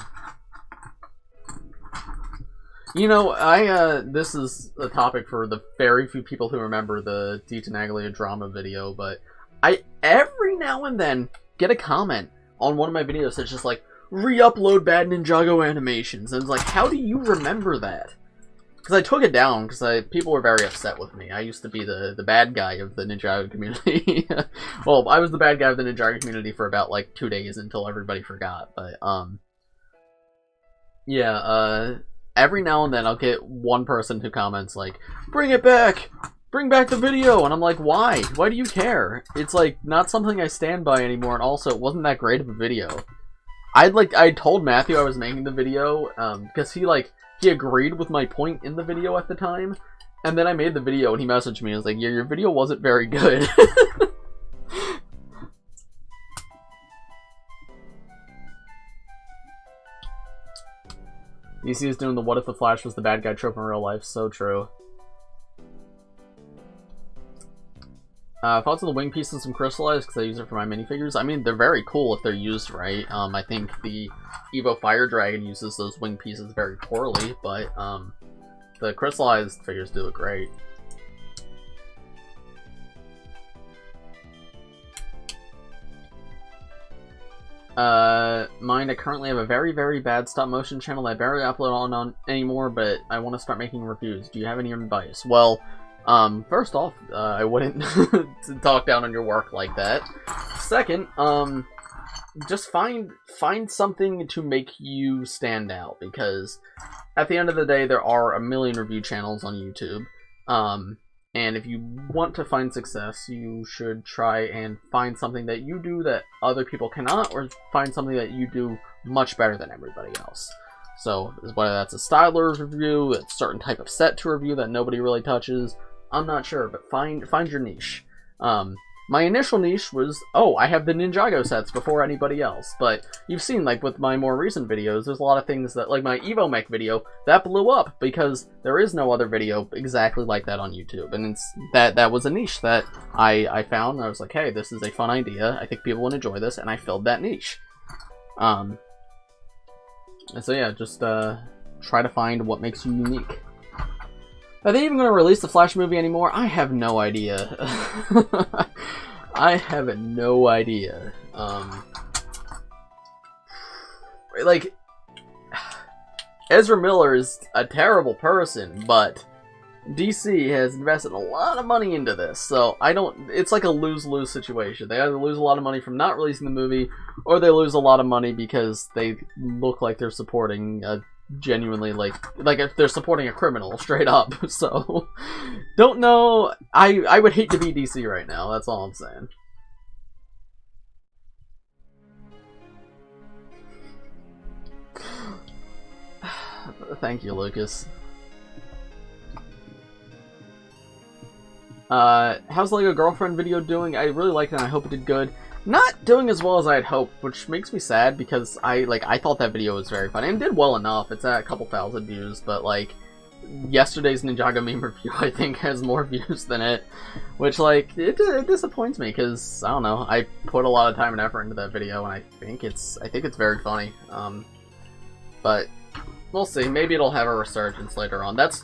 [SPEAKER 1] You know, this is a topic for the very few people who remember the DeTenaglia drama video, but I every now and then get a comment on one of my videos that's just like, re-upload bad Ninjago animations, and it's like, how do you remember that? Because I took it down, because people were very upset with me. I used to be the bad guy of the Ninjago community. Well, I was the bad guy of the Ninjago community for about, like, 2 days until everybody forgot, but, yeah, every now and then I'll get one person who comments, like, bring it back! Bring back the video! And I'm like, why? Why do you care? It's, like, not something I stand by anymore, and also, it wasn't that great of a video. I told Matthew I was making the video, because he agreed with my point in the video at the time, and then I made the video, and he messaged me, and was like, yeah, your video wasn't very good. DC is doing the what if the Flash was the bad guy trope in real life. So true. Thoughts on the wing piece and some crystallized, because I use it for my minifigures. I mean, they're very cool if they're used right. I think the Evo Fire Dragon uses those wing pieces very poorly, but the crystallized figures do it great. Mind, I currently have a very, very bad stop motion channel that I barely upload on anymore, but I want to start making reviews. Do you have any advice? Well, first off, I wouldn't talk down on your work like that. Second, just find something to make you stand out, because at the end of the day, there are a million review channels on YouTube. And if you want to find success, you should try and find something that you do that other people cannot, or find something that you do much better than everybody else. So, whether that's a styler review, a certain type of set to review that nobody really touches, I'm not sure, but find your niche. My initial niche was, oh, I have the Ninjago sets before anybody else, but you've seen, like, with my more recent videos, there's a lot of things that, like my Evo Mech video, that blew up because there is no other video exactly like that on YouTube, and it's, that was a niche that I found, and I was like, hey, this is a fun idea, I think people will enjoy this, and I filled that niche. And so yeah, just, try to find what makes you unique. Are they even going to release the Flash movie anymore? I have no idea. I have no idea. Like, Ezra Miller is a terrible person, but DC has invested a lot of money into this, so it's like a lose-lose situation. They either lose a lot of money from not releasing the movie, or they lose a lot of money because they look like they're supporting a genuinely, like if they're supporting a criminal straight up. So don't know. I would hate to be DC right now, that's all I'm saying. Thank you, Lucas. How's the LEGO Girlfriend video doing? I really liked it and I hope it did good. Not doing as well as I had hoped, which makes me sad because I thought that video was very funny and did well enough. It's at a couple thousand views, but like yesterday's Ninjago meme review I think has more views than it, which like it disappoints me because I don't know, I put a lot of time and effort into that video and I think it's very funny. But we'll see. Maybe it'll have a resurgence later on. At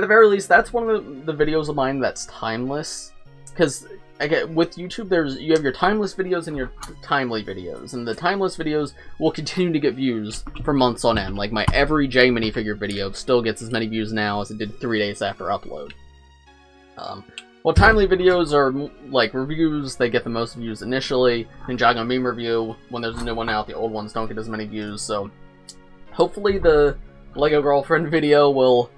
[SPEAKER 1] the very least, that's one of the videos of mine that's timeless, because with YouTube, you have your timeless videos and your timely videos, and the timeless videos will continue to get views for months on end. Like my Every J minifigure video still gets as many views now as it did 3 days after upload. Well, timely videos are like reviews; they get the most views initially. Ninjago meme review, when there's a new one out, the old ones don't get as many views. So hopefully, the LEGO Girlfriend video will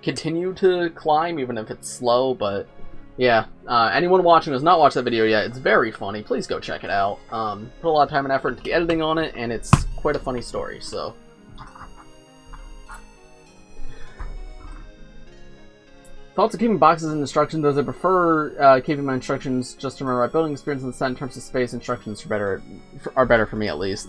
[SPEAKER 1] continue to climb, even if it's slow. But yeah, anyone watching who has not watched that video yet, it's very funny. Please go check it out. Put a lot of time and effort into the editing on it, and it's quite a funny story, so. Thoughts of keeping boxes and instructions? Does I prefer keeping my instructions just to remember my building experience and set in terms of space? Instructions are better for me, at least.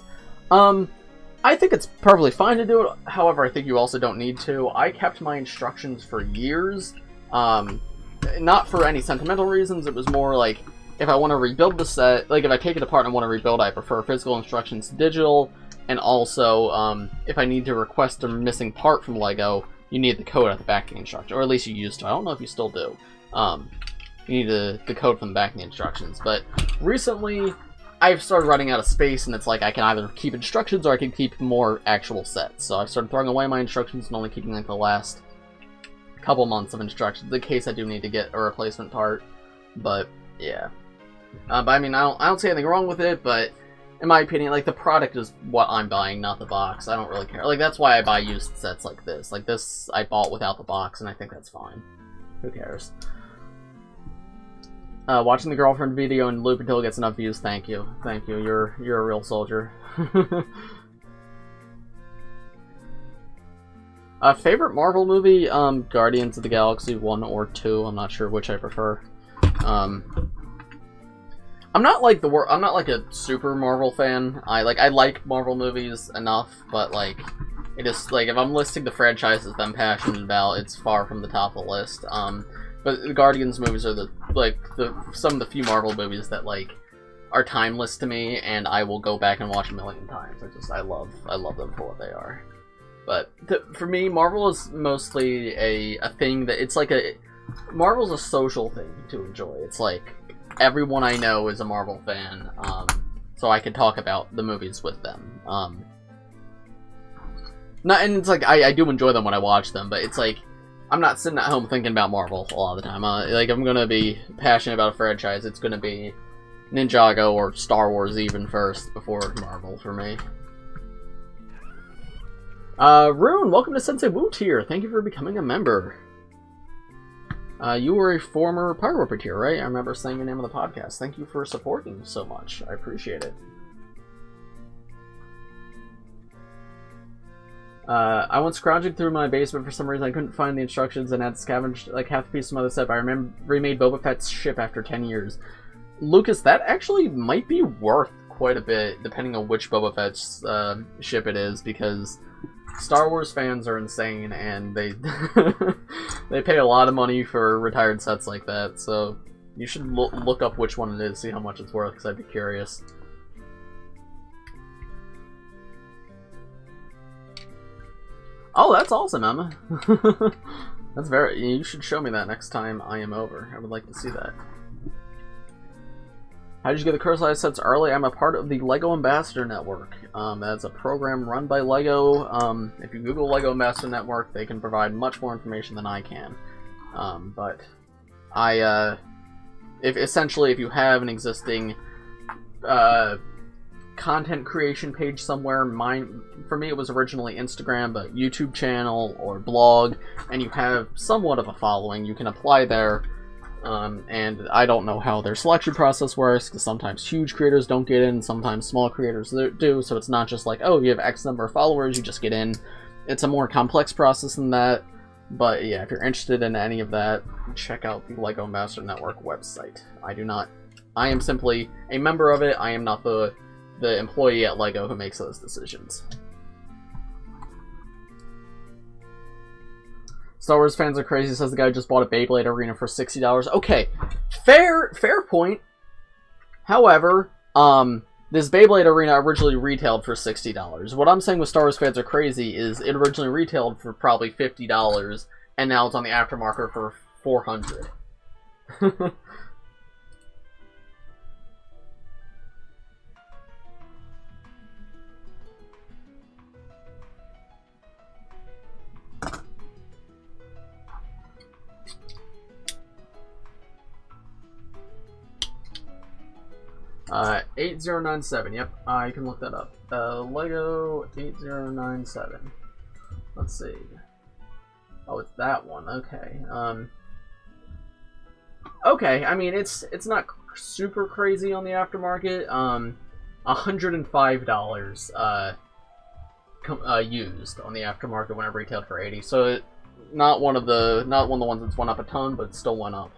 [SPEAKER 1] I think it's perfectly fine to do it, however, I think you also don't need to. I kept my instructions for years. Not for any sentimental reasons, it was more like, if I want to rebuild the set, like if I take it apart and want to rebuild, I prefer physical instructions to digital, and also, if I need to request a missing part from LEGO, you need the code at the back of the instruction, or at least you used to. I don't know if you still do. You need the code from the back of the instructions, but recently, I've started running out of space, and it's like I can either keep instructions or I can keep more actual sets. So I've started throwing away my instructions and only keeping like the last couple months of instructions in case I do need to get a replacement part. But yeah, but I mean, I don't see anything wrong with it. But in my opinion, like the product is what I'm buying, not the box. I don't really care. Like that's why I buy used sets like this. Like this, I bought without the box, and I think that's fine. Who cares? Watching the Girlfriend video and loop until it gets enough views. Thank you, thank you. You're a real soldier. Favorite Marvel movie? Guardians of the Galaxy 1 or 2. I'm not sure which I prefer. I'm not like a super Marvel fan. I like Marvel movies enough, but like it is like if I'm listing the franchises that I'm passionate about, it's far from the top of the list. But the Guardians movies are some of the few Marvel movies that like are timeless to me, and I will go back and watch a million times. I love them for what they are. But for me, Marvel is mostly a thing that it's like Marvel's a social thing to enjoy. It's like everyone I know is a Marvel fan. so I could talk about the movies with them. And it's like, I do enjoy them when I watch them, but it's like, I'm not sitting at home thinking about Marvel a lot of the time. Like, I'm gonna be passionate about a franchise, it's gonna be Ninjago or Star Wars even first, before Marvel for me. Rune, welcome to Sensei Wu Tier. Thank you for becoming a member. You were a former Pyro tier, right? I remember saying your name on the podcast. Thank you for supporting so much. I appreciate it. I went scrounging through my basement for some reason. I couldn't find the instructions and had scavenged like half a piece of some other stuff. I remade Boba Fett's ship after 10 years. Lucas, that actually might be worth quite a bit, depending on which Boba Fett's ship it is, because Star Wars fans are insane, and they they pay a lot of money for retired sets like that, so you should look up which one it is, see how much it's worth, because I'd be curious. Oh, that's awesome, Emma. That's you should show me that next time I am over. I would like to see that. How did you get the personalized sets early? I'm a part of the LEGO Ambassador Network. That's a program run by LEGO. If you Google LEGO Ambassador Network, they can provide much more information than I can. But if you have an existing content creation page somewhere, for me it was originally Instagram, but YouTube channel or blog, and you have somewhat of a following, you can apply there. And I don't know how their selection process works, because sometimes huge creators don't get in, sometimes small creators do, so it's not just like, oh, you have X number of followers, you just get in. It's a more complex process than that, but yeah, if you're interested in any of that, check out the LEGO Ambassador Network website. I am simply a member of it, I am not the employee at LEGO who makes those decisions. Star Wars fans are crazy, says the guy who just bought a Beyblade Arena for $60. Okay, fair point. However, this Beyblade Arena originally retailed for $60. What I'm saying with Star Wars fans are crazy is it originally retailed for probably $50, and now it's on the aftermarket for $400. 8097, yep, you can look that up. LEGO 8097. Let's see. Oh, it's that one, okay. Okay, I mean, it's not super crazy on the aftermarket. $105 used on the aftermarket when it retailed for 80. So not one of the ones that's went up a ton, but still went up.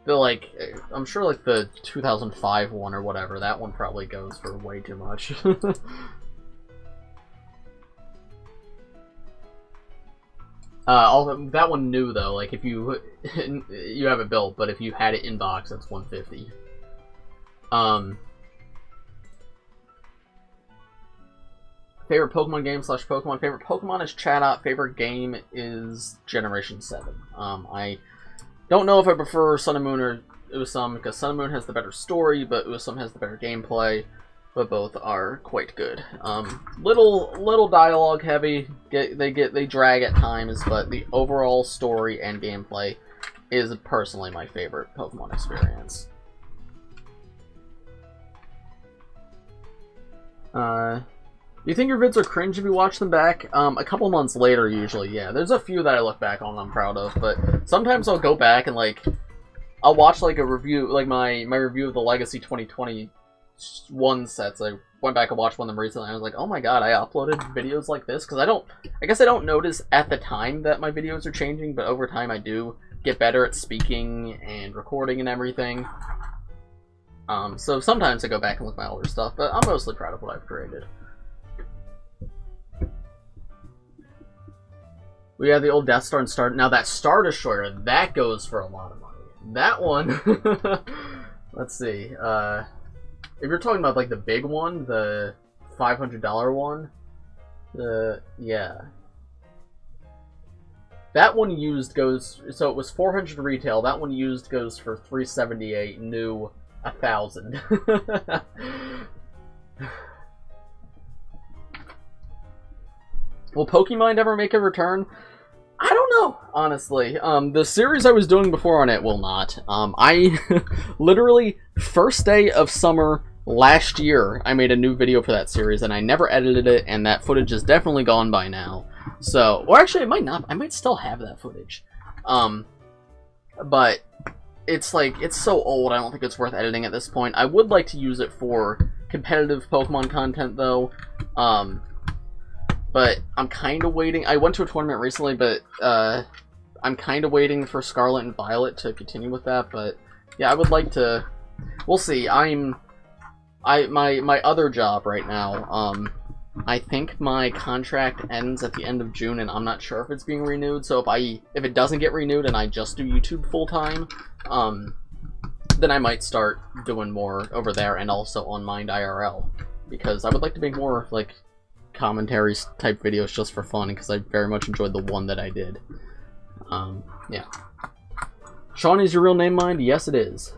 [SPEAKER 1] I'm sure like the 2005 one or whatever, that one probably goes for way too much. That one new though, like if you have it built, but if you had it in box, that's $150. Favorite Pokemon game / Pokemon. Favorite Pokemon is Chatot. Favorite game is Generation 7. I don't know if I prefer Sun and Moon or Usum, because Sun and Moon has the better story, but Usum has the better gameplay, but both are quite good. Little dialogue heavy, they drag at times, but the overall story and gameplay is personally my favorite Pokemon experience. Do you think your vids are cringe if you watch them back? A couple months later, usually, yeah. There's a few that I look back on and I'm proud of, but sometimes I'll go back and, like, I'll watch, like, a review, like, my review of the Legacy 2021 sets. I went back and watched one of them recently, and I was like, oh my god, I uploaded videos like this? Because I guess I don't notice at the time that my videos are changing, but over time I do get better at speaking and recording and everything. So sometimes I go back and look at my older stuff, but I'm mostly proud of what I've created. We have the old Death Star and Star. Now that Star Destroyer, that goes for a lot of money. That one, let's see. If you're talking about like the big one, the $500 one, yeah. That one used goes, so it was $400 retail. That one used goes for $378 new 1,000. Will Pokemind ever make a return? I don't know, honestly. The series I was doing before on it will not. I literally, first day of summer last year, I made a new video for that series, and I never edited it, and that footage is definitely gone by now. So, or actually, it might not. I might still have that footage. But it's like, it's so old, I don't think it's worth editing at this point. I would like to use it for competitive Pokemon content, though. But I'm kind of waiting. I went to a tournament recently, but I'm kind of waiting for Scarlet and Violet to continue with that. But yeah, I would like to. We'll see. My other job right now. I think my contract ends at the end of June, and I'm not sure if it's being renewed. So if it doesn't get renewed and I just do YouTube full time, then I might start doing more over there and also on Mind IRL, because I would like to make more like commentaries type videos just for fun, because I very much enjoyed the one that I did. Yeah. Sean, is your real name Mind? Yes, it is.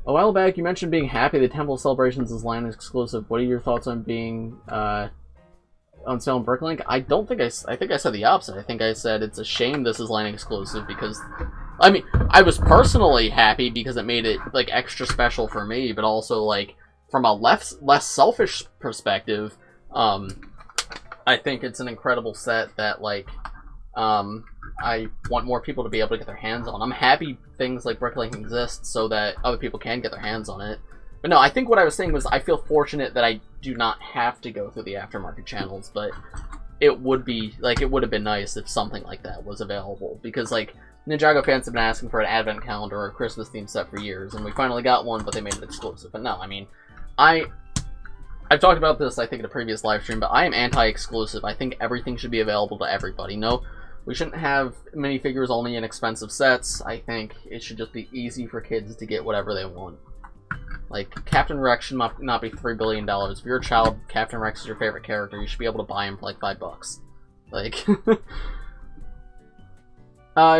[SPEAKER 1] A while back, you mentioned being happy the Temple Celebrations is LAN exclusive. What are your thoughts on being on sale on Bricklink? I think I said the opposite. I think I said it's a shame this is LAN exclusive, because I mean, I was personally happy because it made it like extra special for me, but also like from a less selfish perspective, I think it's an incredible set that like I want more people to be able to get their hands on. I'm happy things like Bricklink exist so that other people can get their hands on it. But no, I think what I was saying was I feel fortunate that I do not have to go through the aftermarket channels, but it would be like, it would have been nice if something like that was available, because like Ninjago fans have been asking for an advent calendar or a Christmas themed set for years, and we finally got one, but they made it exclusive. But no, I mean, I've talked about this, I think, in a previous live stream, but I am anti-exclusive. I think everything should be available to everybody. No, we shouldn't have minifigures only in expensive sets. I think it should just be easy for kids to get whatever they want. Like, Captain Rex should not be $3 billion. If you're a child, Captain Rex is your favorite character, you should be able to buy him for like $5. Like,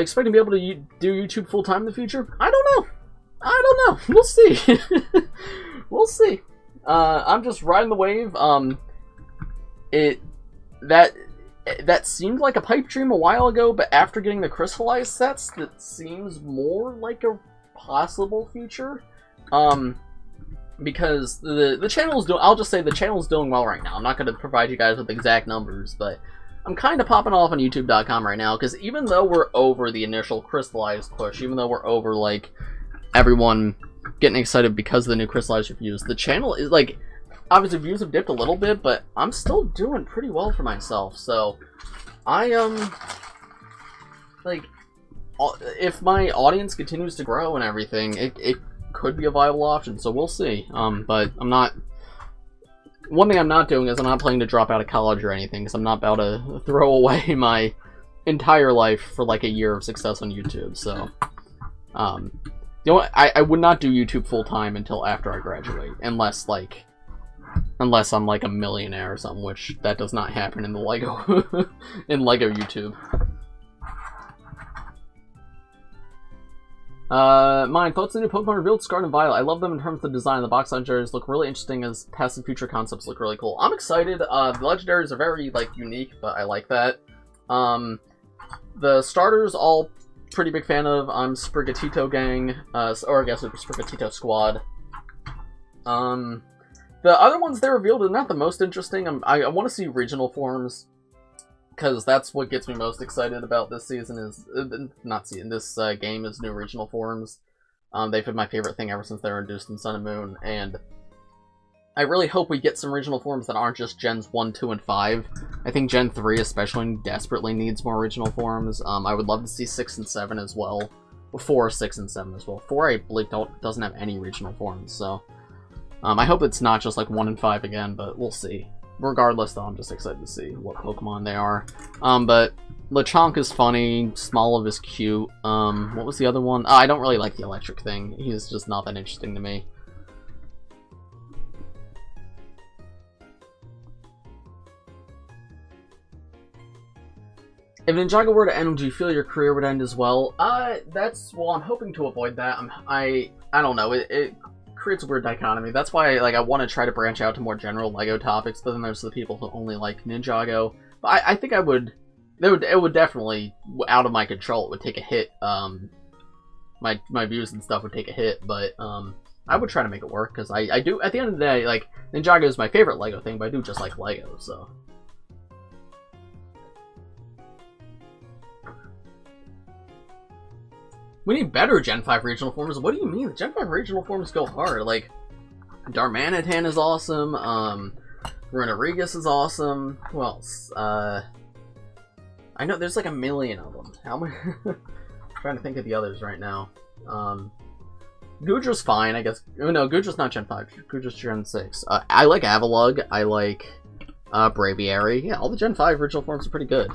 [SPEAKER 1] expect to be able to do YouTube full-time in the future? I don't know. We'll see. We'll see. I'm just riding the wave. That seemed like a pipe dream a while ago, but after getting the crystallized sets, that seems more like a possible future. Because the channel is doing, I'll just say the channel is doing well right now. I'm not going to provide you guys with exact numbers, but I'm kind of popping off on YouTube.com right now, because even though we're over the initial crystallized push, even though we're over, like, everyone getting excited because of the new crystallized reviews, the channel is, like, obviously views have dipped a little bit, but I'm still doing pretty well for myself, so I, like, if my audience continues to grow and everything, it could be a viable option, so we'll see. But I'm not... One thing I'm not doing is I'm not planning to drop out of college or anything, because I'm not about to throw away my entire life for like a year of success on YouTube, so... you know what? I would not do YouTube full-time until after I graduate, unless I'm like a millionaire or something, which that does not happen in the LEGO... in LEGO YouTube. Mine, thoughts on the new Pokemon revealed, Scarlet and Violet. I love them in terms of the design. The box legendaries look really interesting as past and future concepts look really cool. I'm excited. The legendaries are very, like, unique, but I like that. The starters, all pretty big fan of. I'm Sprigatito Gang, or I guess it's Sprigatito Squad. The other ones they revealed are not the most interesting. I want to see regional forms, because that's what gets me most excited about this season is, this game is new regional forms. They've been my favorite thing ever since they were introduced in Sun and Moon, and I really hope we get some regional forms that aren't just Gens 1, 2, and 5. I think Gen 3 especially desperately needs more regional forms. I would love to see 6 and 7 as well. 4, 6, and 7 as well. 4, I believe, doesn't have any regional forms, so... I hope it's not just like 1 and 5 again, but we'll see. Regardless, though, I'm just excited to see what Pokemon they are. But Lechonk is funny, Smoliv is cute. What was the other one? I don't really like the electric thing. He's just not that interesting to me. If Ninjago were to end, do you feel your career would end as well? Well, I'm hoping to avoid that. I don't know. It creates a weird dichotomy. That's why I want to try to branch out to more general LEGO topics. But then there's the people who only like Ninjago. But I think it would definitely, out of my control, it would take a hit. My views and stuff would take a hit. But I would try to make it work, because I do, at the end of the day, like, Ninjago is my favorite LEGO thing, but I do just like LEGO, so. We need better Gen 5 regional forms. What do you mean? The Gen 5 regional forms go hard. Like, Darmanitan is awesome. Renarigus is awesome. Who else? I know there's like a million of them. How many? I'm trying to think of the others right now. Guju's fine, I guess. Oh, no, Guju's not Gen 5. Guju's Gen 6. I like Avalugg. I like Braviary. Yeah, all the Gen 5 original forms are pretty good.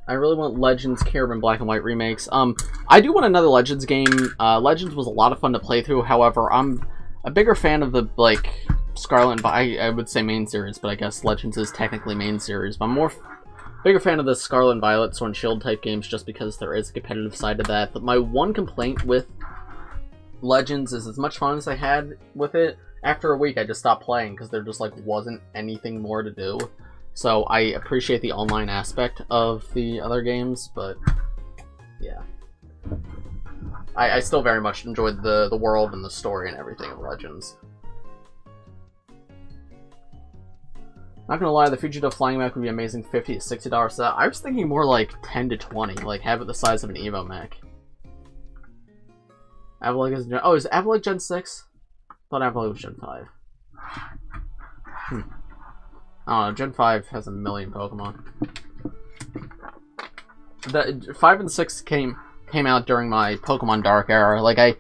[SPEAKER 1] I really want Legends, Caravan Black and White remakes. I do want another Legends game. Legends was a lot of fun to play through. However, I'm a bigger fan of the, like, Scarlet and I would say main series, but I guess Legends is technically main series. But I'm bigger fan of the Scarlet and Violet, Sword and Shield type games, just because there is a competitive side to that. But my one complaint with Legends is, as much fun as I had with it, after a week I just stopped playing because there just, like, wasn't anything more to do. So I appreciate the online aspect of the other games, but yeah. I still very much enjoyed the world and the story and everything of Legends. Not gonna lie, the Fugitive Flying Mech would be amazing. $50 to $60 set. I was thinking more like 10 to 20, like have it the size of an Evo mech. Avalugg is is Avalugg Gen 6? I thought Avalugg was Gen 5. I don't know, Gen 5 has a million Pokemon. The 5 and 6 came out during my Pokemon Dark era. Like,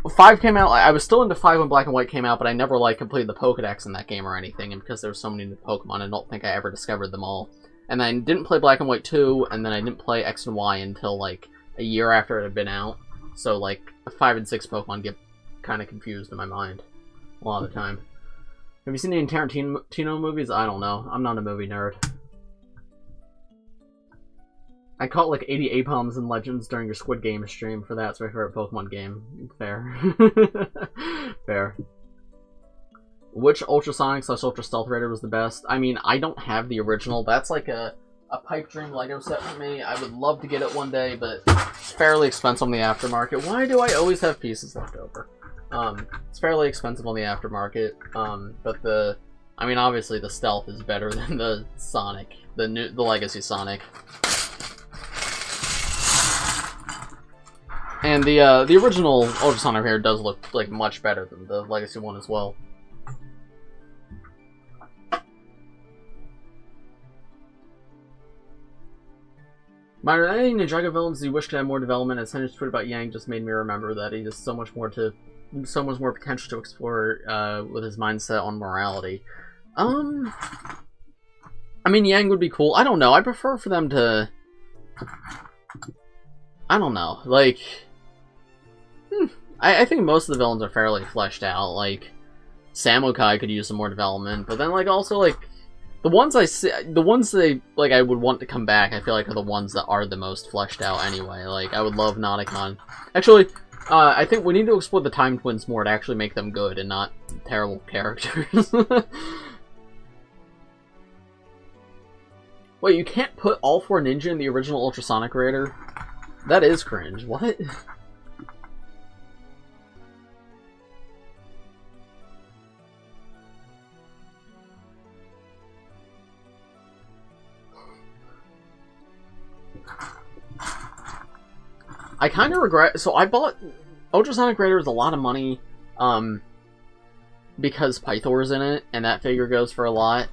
[SPEAKER 1] 5 came out, I was still into 5 when Black and White came out, but I never, like, completed the Pokedex in that game or anything, and because there were so many new Pokemon, I don't think I ever discovered them all. And I didn't play Black and White 2, and then I didn't play X and Y until, like, a year after it had been out. So, like, 5 and 6 Pokemon get kind of confused in my mind a lot of the time. Have you seen any Tarantino movies? I don't know. I'm not a movie nerd. I caught like 80 Apoms in Legends during your Squid Game stream for that. It's my favorite Pokemon game. Fair. Fair. Which Ultrasonic / Ultra Stealth Raider was the best? I mean, I don't have the original. That's like a pipe dream Lego set for me. I would love to get it one day, but it's fairly expensive on the aftermarket. Why do I always have pieces left over? It's fairly expensive on the aftermarket, but I mean, obviously the Stealth is better than the Sonic, the Legacy Sonic. And the original Ultrasonic here does look, like, much better than the Legacy one as well. Are there any Ninjago villains you wish could have more development? As Henry's tweet about Yang just made me remember that he has so much more potential to explore with his mindset on morality. I mean, Yang would be cool. I don't know. I prefer for them to... I don't know. Like... I think most of the villains are fairly fleshed out. Like, Samukai could use some more development. But then, like, also, like... The ones I would want to come back, I feel like are the ones that are the most fleshed out anyway. Like, I would love Nauticon. Actually... I think we need to explore the Time Twins more to actually make them good and not terrible characters. Wait, you can't put all 4 ninja in the original Ultrasonic Raider? That is cringe. What? I kind of regret... So I bought... Ultrasonic Raider is a lot of money, because Pythor's in it, and that figure goes for a lot.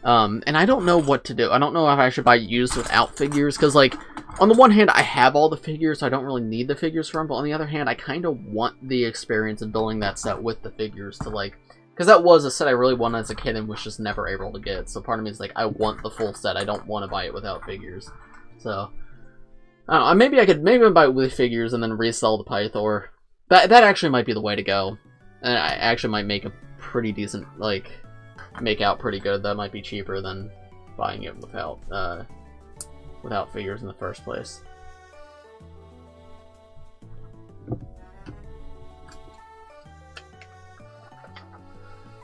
[SPEAKER 1] And I don't know what to do. I don't know if I should buy used without figures, because, like, on the one hand, I have all the figures, so I don't really need the figures from, but on the other hand, I kind of want the experience of building that set with the figures to, like... Because that was a set I really wanted as a kid and was just never able to get, so part of me is like, I want the full set. I don't want to buy it without figures. So... I don't know, maybe I could buy with figures and then resell the Pythor. That actually might be the way to go. And I actually might make a pretty decent, like, make out pretty good. That might be cheaper than buying it without figures in the first place.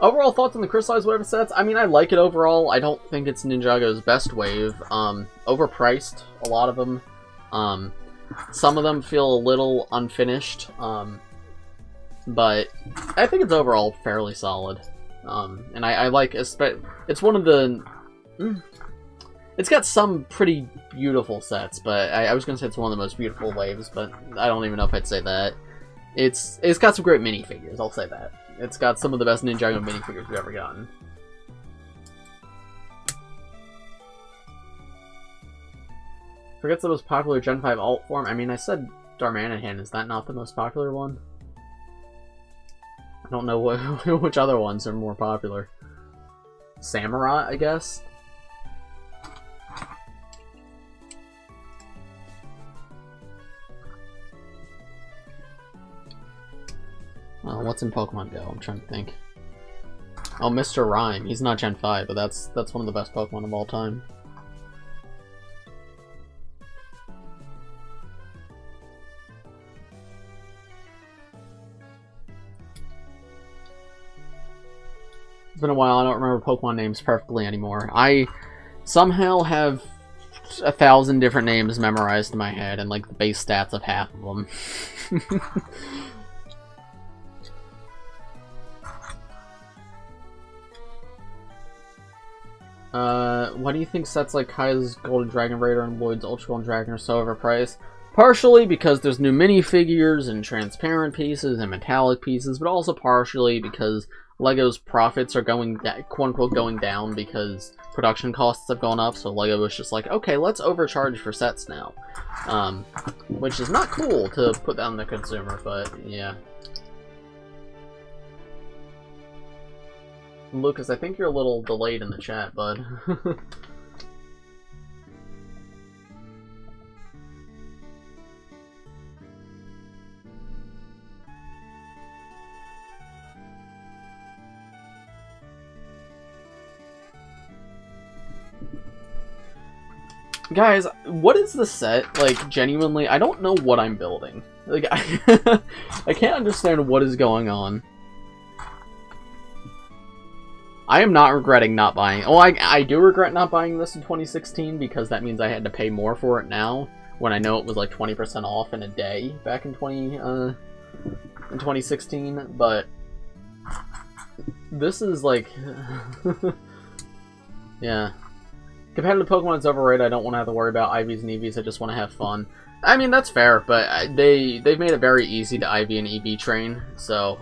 [SPEAKER 1] Overall thoughts on the crystallized wave sets? I mean, I like it overall. I don't think it's Ninjago's best wave. Overpriced, a lot of them. Some of them feel a little unfinished. But I think it's overall fairly solid. And I like, it's one of the... It's got some pretty beautiful sets, but I was going to say it's one of the most beautiful waves, but I don't even know if I'd say that. It's got some great minifigures, I'll say that. It's got some of the best Ninjago minifigures we've ever gotten. Forgets the most popular Gen 5 alt form. I mean, I said Darmanihan. Is that not the most popular one? I don't know which other ones are more popular. Samurai, I guess? What's in Pokemon Go? I'm trying to think. Oh, Mr. Rhyme. He's not Gen 5, but that's one of the best Pokemon of all time. It's been a while. I don't remember Pokemon names perfectly anymore. I somehow have 1,000 different names memorized in my head and like the base stats of half of them. Why do you think sets like Kai's Golden Dragon Raider and Lloyd's Ultra Golden Dragon are so overpriced? Partially because there's new minifigures and transparent pieces and metallic pieces, but also partially because LEGO's profits are going, quote-unquote, going down because production costs have gone up, so LEGO was just like, okay, let's overcharge for sets now. Which is not cool to put down the consumer, but yeah. Lucas, I think you're a little delayed in the chat, bud. Guys, what is the set? Like, genuinely, I don't know what I'm building. Like, I can't understand what is going on. I am not regretting not buying... Oh, I do regret not buying this in 2016 because that means I had to pay more for it now when I know it was like 20% off in a day back in 2016, but this is like... yeah. Competitive Pokemon is overrated. I don't want to have to worry about IVs and EVs. I just want to have fun. I mean, that's fair, but they've made it very easy to IV and EV train, so,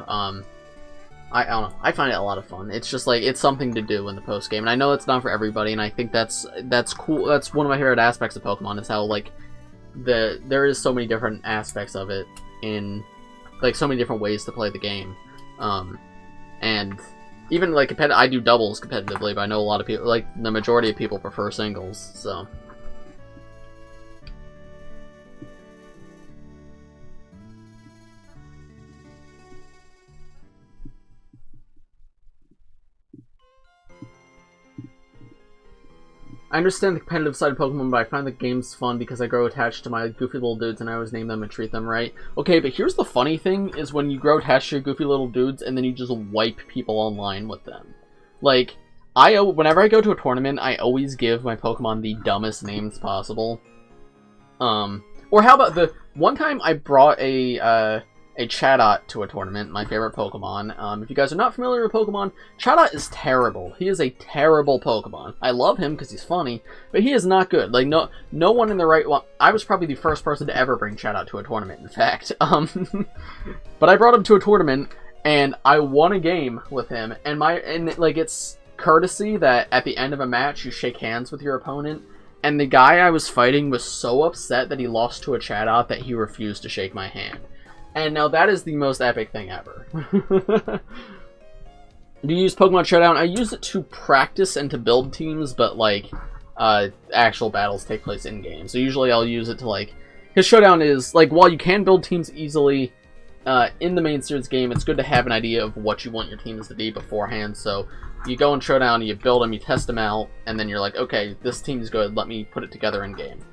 [SPEAKER 1] I don't know. I find it a lot of fun. It's just like, it's something to do in the post game, and I know it's not for everybody, and I think that's cool. That's one of my favorite aspects of Pokemon, is how, like, there is so many different aspects of it in, like, so many different ways to play the game. And even, like, I do doubles competitively, but I know a lot of people, like, the majority of people prefer singles, so. I understand the competitive side of Pokemon, but I find the games fun because I grow attached to my goofy little dudes and I always name them and treat them right. Okay, but here's the funny thing, is when you grow attached to your goofy little dudes and then you just wipe people online with them. Like, whenever I go to a tournament, I always give my Pokemon the dumbest names possible. Or how about the one time I brought a Chatot to a tournament, my favorite Pokemon. If you guys are not familiar with Pokemon, Chatot is terrible. He is a terrible Pokemon. I love him because he's funny, but he is not good. Like, no one in the right... Well, I was probably the first person to ever bring Chatot to a tournament, in fact. But I brought him to a tournament, and I won a game with him, and like, it's courtesy that at the end of a match, you shake hands with your opponent, and the guy I was fighting was so upset that he lost to a Chatot that he refused to shake my hand. And now that is the most epic thing ever. Do you use Pokemon Showdown? I use it to practice and to build teams, but like actual battles take place in game. So usually I'll use it to like His Showdown is, like, while you can build teams easily in the main series game, it's good to have an idea of what you want your teams to be beforehand. So you go in Showdown, you build them, you test them out, and then you're like, okay, this team's good, let me put it together in game.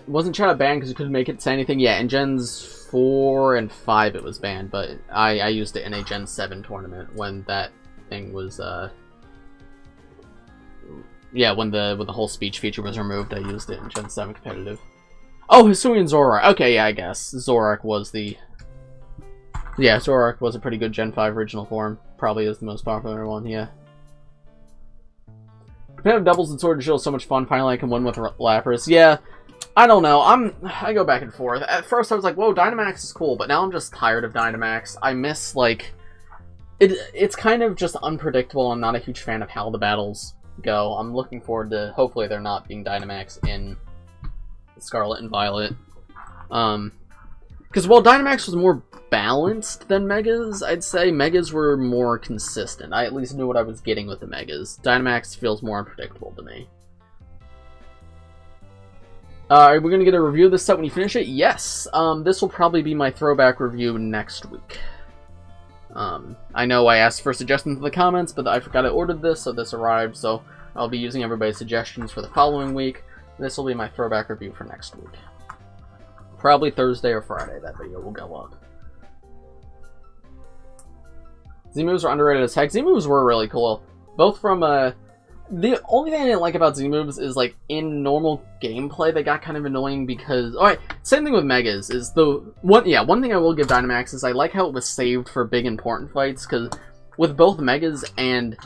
[SPEAKER 1] Wasn't Shadow banned because you couldn't make it say anything? Yeah, in Gens 4 and 5 it was banned, but I used it in a Gen 7 tournament when that thing was, yeah, when the whole speech feature was removed, I used it in Gen 7 competitive. Oh, Hisui and Zorak. Okay, yeah, I guess. Zorak was the... Yeah, Zorak was a pretty good Gen 5 original form. Probably is the most popular one, yeah. Competitive doubles and Sword and Shield is so much fun. Finally, I can win with Lapras. Yeah, I don't know. I go back and forth. At first, I was like, whoa, Dynamax is cool, but now I'm just tired of Dynamax. I miss, like... It's kind of just unpredictable. I'm not a huge fan of how the battles go. I'm looking forward to, hopefully, there not being Dynamax in Scarlet and Violet. Because while Dynamax was more balanced than Megas, I'd say Megas were more consistent. I at least knew what I was getting with the Megas. Dynamax feels more unpredictable to me. Are we going to get a review of this set when you finish it? Yes. This will probably be my throwback review next week. I know I asked for suggestions in the comments, but I forgot I ordered this, so this arrived, so I'll be using everybody's suggestions for the following week. This will be my throwback review for next week. Probably Thursday or Friday, that video will go up. Z-moves are underrated as heck. Z-moves were really cool. Both from, the only thing I didn't like about Z-moves is, like, in normal gameplay, they got kind of annoying because... Alright, same thing with Megas, is the... one thing I will give Dynamax is I like how it was saved for big important fights, because with both Megas and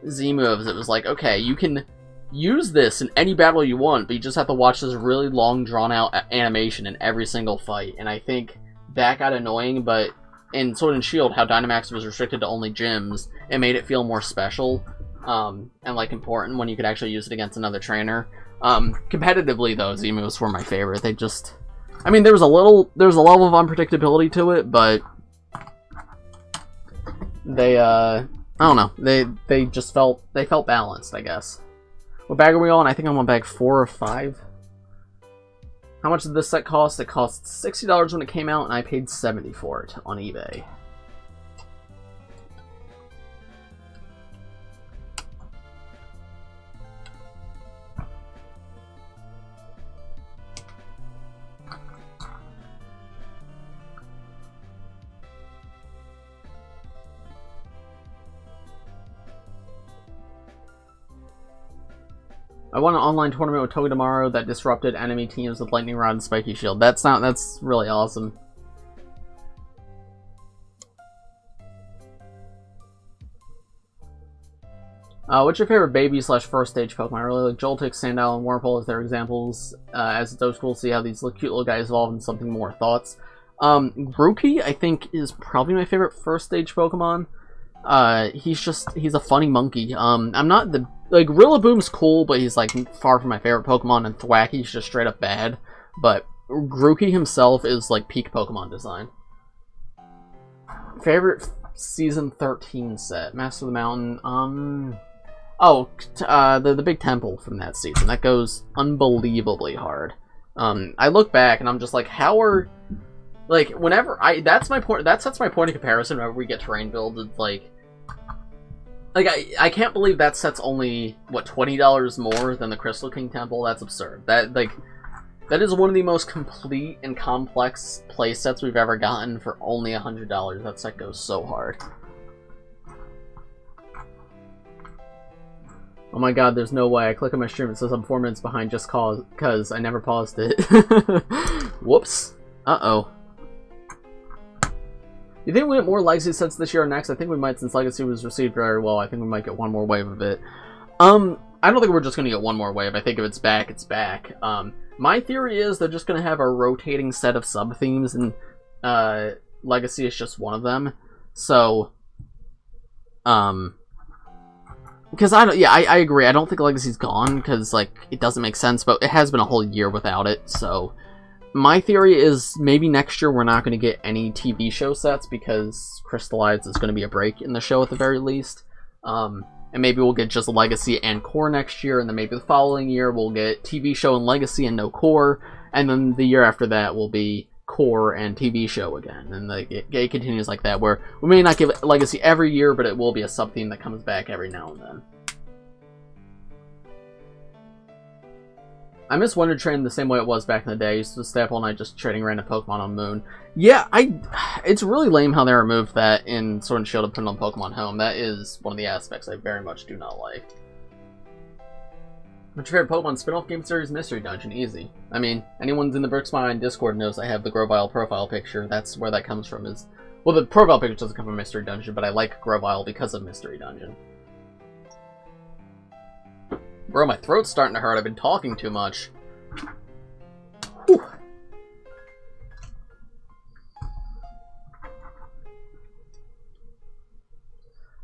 [SPEAKER 1] Z-moves, it was like, okay, you can use this in any battle you want, but you just have to watch this really long, drawn-out animation in every single fight, and I think that got annoying, but in Sword and Shield, how Dynamax was restricted to only gyms, it made it feel more special. And like important when you could actually use it against another trainer. Competitively though, Z-moves were my favorite. They just, I mean, there was a level of unpredictability to it, but they, I don't know, they felt balanced, I guess. What bag are we on? I think I'm on bag 4 or 5. How much did this set cost? It cost $60 when it came out, and I paid $70 for it on eBay. I won an online tournament with Togedemaru that disrupted enemy teams with Lightning Rod and Spiky Shield. That's really awesome. What's your favorite baby / first stage Pokemon? I really like Joltik, Sandile, and Wurmple as their examples. As it's so cool to see how these cute little guys evolve into something more. Thoughts? Grookey, I think, is probably my favorite first stage Pokemon. He's a funny monkey. I'm not the... Like, Rillaboom's cool, but he's, like, far from my favorite Pokemon, and Thwacky's just straight up bad. But Grookey himself is, like, peak Pokemon design. Favorite Season 13 set? Master of the Mountain, the big temple from that season. That goes unbelievably hard. I look back, and I'm just like, how are... Like, whenever that sets my point of comparison whenever we get terrain builds. It's like I can't believe that set's only, what, $20 more than the Crystal King Temple? That's absurd. That is one of the most complete and complex play sets we've ever gotten for only $100. That set goes so hard. Oh my god, there's no way. I click on my stream, it says I'm 4 minutes behind just cause I never paused it. Whoops. Uh-oh. You think we get more Legacy sets this year or next? I think we might, since Legacy was received very well. I think we might get one more wave of it. I don't think we're just going to get one more wave. I think if it's back, it's back. My theory is they're just going to have a rotating set of sub-themes, and Legacy is just one of them. So, because I agree. I don't think Legacy's gone, because, like, it doesn't make sense, but it has been a whole year without it, so... My theory is maybe next year we're not going to get any TV show sets because Crystallize is going to be a break in the show at the very least. and maybe we'll get just Legacy and Core next year, and then maybe the following year we'll get TV show and Legacy and no Core, and then the year after that will be Core and TV show again, and like it continues like that, where we may not give Legacy every year, but it will be a sub-theme that comes back every now and then. I miss Wonder Train the same way it was back in the day. I used to stay up all night just trading random Pokemon on Moon. Yeah, it's really lame how they removed that in Sword and Shield and put it on Pokemon Home. That is one of the aspects I very much do not like. What's your favorite Pokemon spin-off game series? Mystery Dungeon. Easy. I mean, anyone's in the BrickRookie Discord knows I have the Grovyle profile picture. That's where that comes from. Well, the profile picture doesn't come from Mystery Dungeon, but I like Grovyle because of Mystery Dungeon. Bro, my throat's starting to hurt. I've been talking too much. Whew.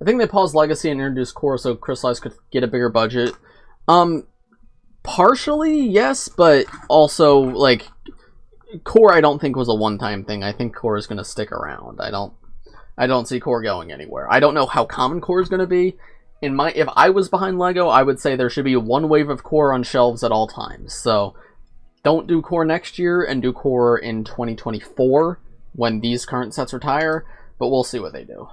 [SPEAKER 1] I think they paused Legacy and introduced Core so Crystallize could get a bigger budget. Partially, yes, but also, like, Core I don't think was a one-time thing. I think Core is going to stick around. I don't see Core going anywhere. I don't know how common Core is going to be. If I was behind LEGO, I would say there should be one wave of Core on shelves at all times. So, don't do Core next year, and do Core in 2024, when these current sets retire, but we'll see what they do.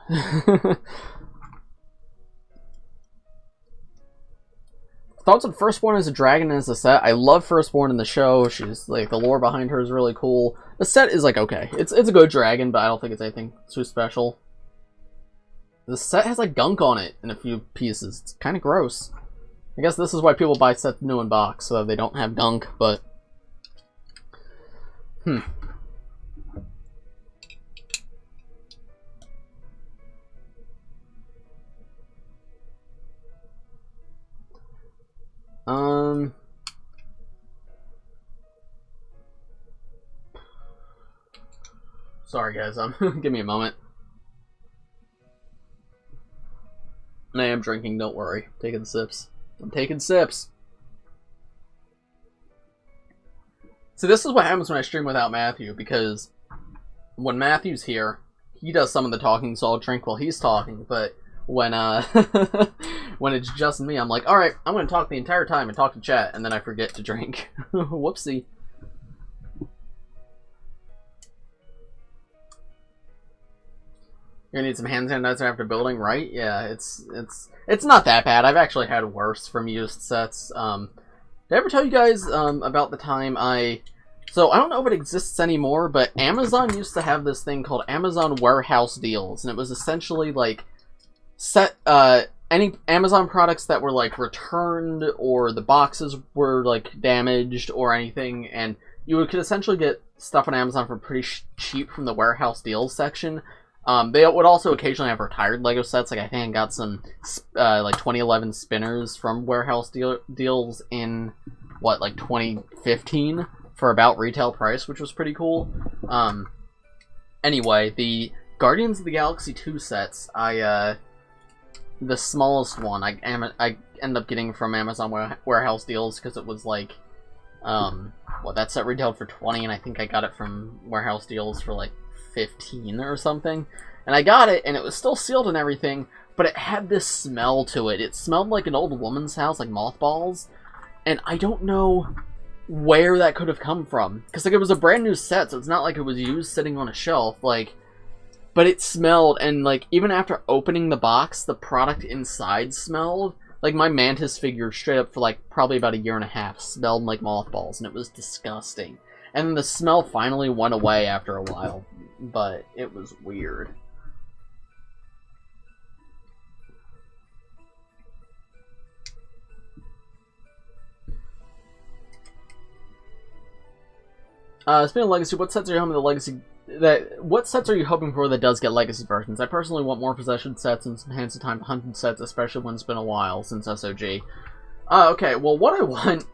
[SPEAKER 1] Thoughts on Firstborn as a dragon and as a set? I love Firstborn in the show. She's, like, the lore behind her is really cool. The set is, like, okay. It's a good dragon, but I don't think it's anything too special. The set has like gunk on it in a few pieces. It's kind of gross. I guess this is why people buy sets new in box, so they don't have gunk, but... Sorry guys, give me a moment. I am drinking, don't worry. Taking sips. I'm taking sips. So this is what happens when I stream without Matthew, because when Matthew's here, he does some of the talking, so I'll drink while he's talking, but when when it's just me, I'm like, alright, I'm gonna talk the entire time and talk to chat, and then I forget to drink. Whoopsie. You're gonna need some hand sanitizer after building, right? Yeah, it's not that bad. I've actually had worse from used sets. Did I ever tell you guys about the time So I don't know if it exists anymore, but Amazon used to have this thing called Amazon Warehouse Deals, and it was essentially like any Amazon products that were like returned or the boxes were like damaged or anything, and you could essentially get stuff on Amazon for pretty cheap from the Warehouse Deals section. They would also occasionally have retired LEGO sets. Like I think I got some like 2011 spinners from Warehouse Deals in what, like 2015 for about retail price, which was pretty cool. Anyway, the Guardians of the Galaxy 2 sets, the smallest one I ended up getting from Amazon Warehouse Deals because it was like that set retailed for 20, and I think I got it from Warehouse Deals for like 15 or something, and I got it and it was still sealed and everything, but it had this smell to it. It smelled like an old woman's house, like mothballs, and I don't know where that could have come from, because like it was a brand new set, so it's not like it was used sitting on a shelf, like, but it smelled, and like even after opening the box, the product inside smelled like my Mantis figure straight up for like probably about 1.5 years smelled like mothballs, and it was disgusting. And then the smell finally went away after a while, but it was weird. Speaking of Legacy, what sets are you hoping the Legacy what sets are you hoping for that does get Legacy versions? I personally want more possession sets and some Hands of Time hunted sets, especially when it's been a while since SOG. Okay, well what I want,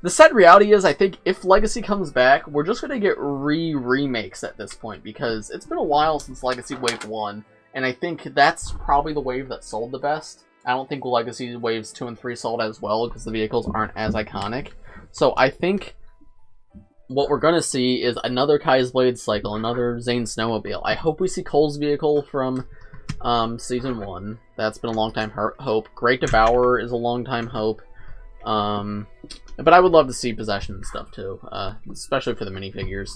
[SPEAKER 1] the sad reality is, I think if Legacy comes back, we're just going to get remakes at this point, because it's been a while since Legacy Wave 1, and I think that's probably the wave that sold the best. I don't think Legacy Waves 2 and 3 sold as well, because the vehicles aren't as iconic. So I think what we're going to see is another Kai's Blade cycle, another Zane Snowmobile. I hope we see Cole's vehicle from Season 1. That's been a long time hope. Great Devourer is a long time hope. But I would love to see Possession and stuff too, especially for the minifigures.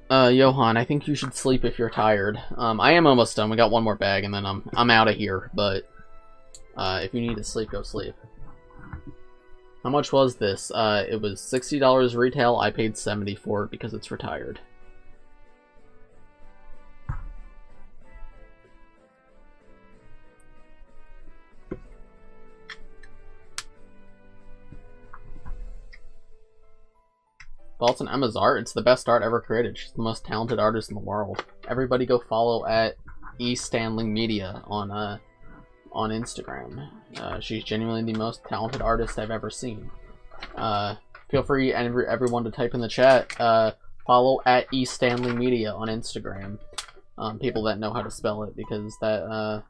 [SPEAKER 1] Johan, I think you should sleep if you're tired. I am almost done. We got one more bag, and then I'm out of here. But if you need to sleep, go sleep. How much was this? It was $60 retail. I paid $70 for it because it's retired. Thoughts on Emma's art? It's the best art ever created. She's the most talented artist in the world. Everybody go follow at eStanlingMedia on Instagram. She's genuinely the most talented artist I've ever seen. Feel free, everyone, to type in the chat. Follow at eStanlingMedia on Instagram. People that know how to spell it, because that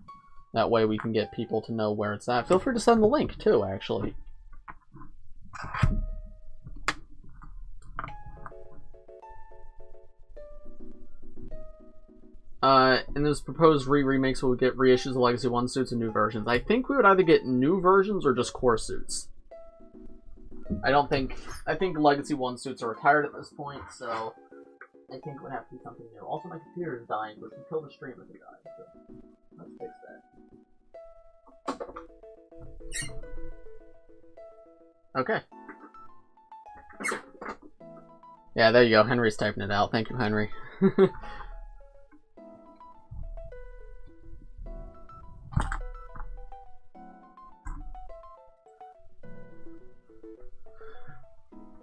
[SPEAKER 1] way we can get people to know where it's at. Feel free to send the link too, actually. In those proposed remakes, we'll get reissues of Legacy 1 suits and new versions. I think we would either get new versions or just core suits. I think Legacy 1 suits are retired at this point, so I think it would have to be something new. Also, my computer is dying, but until the stream if it dies, so let's fix that. Okay. Yeah, there you go. Henry's typing it out. Thank you, Henry.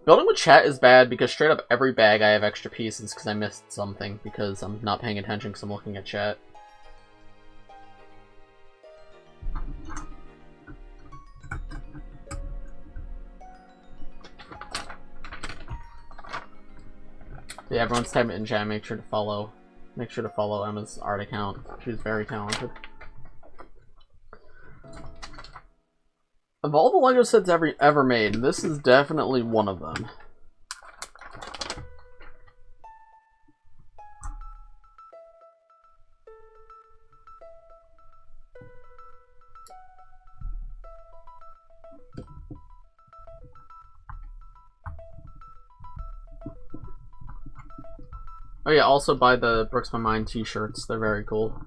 [SPEAKER 1] Building with chat is bad because straight up every bag I have extra pieces because I missed something because I'm not paying attention because I'm looking at chat. Yeah, everyone's typing in chat. Make sure to follow Emma's art account. She's very talented. Of all the LEGO sets ever made, this is definitely one of them. Oh yeah, also buy the Bricks My Mind t-shirts. They're very cool.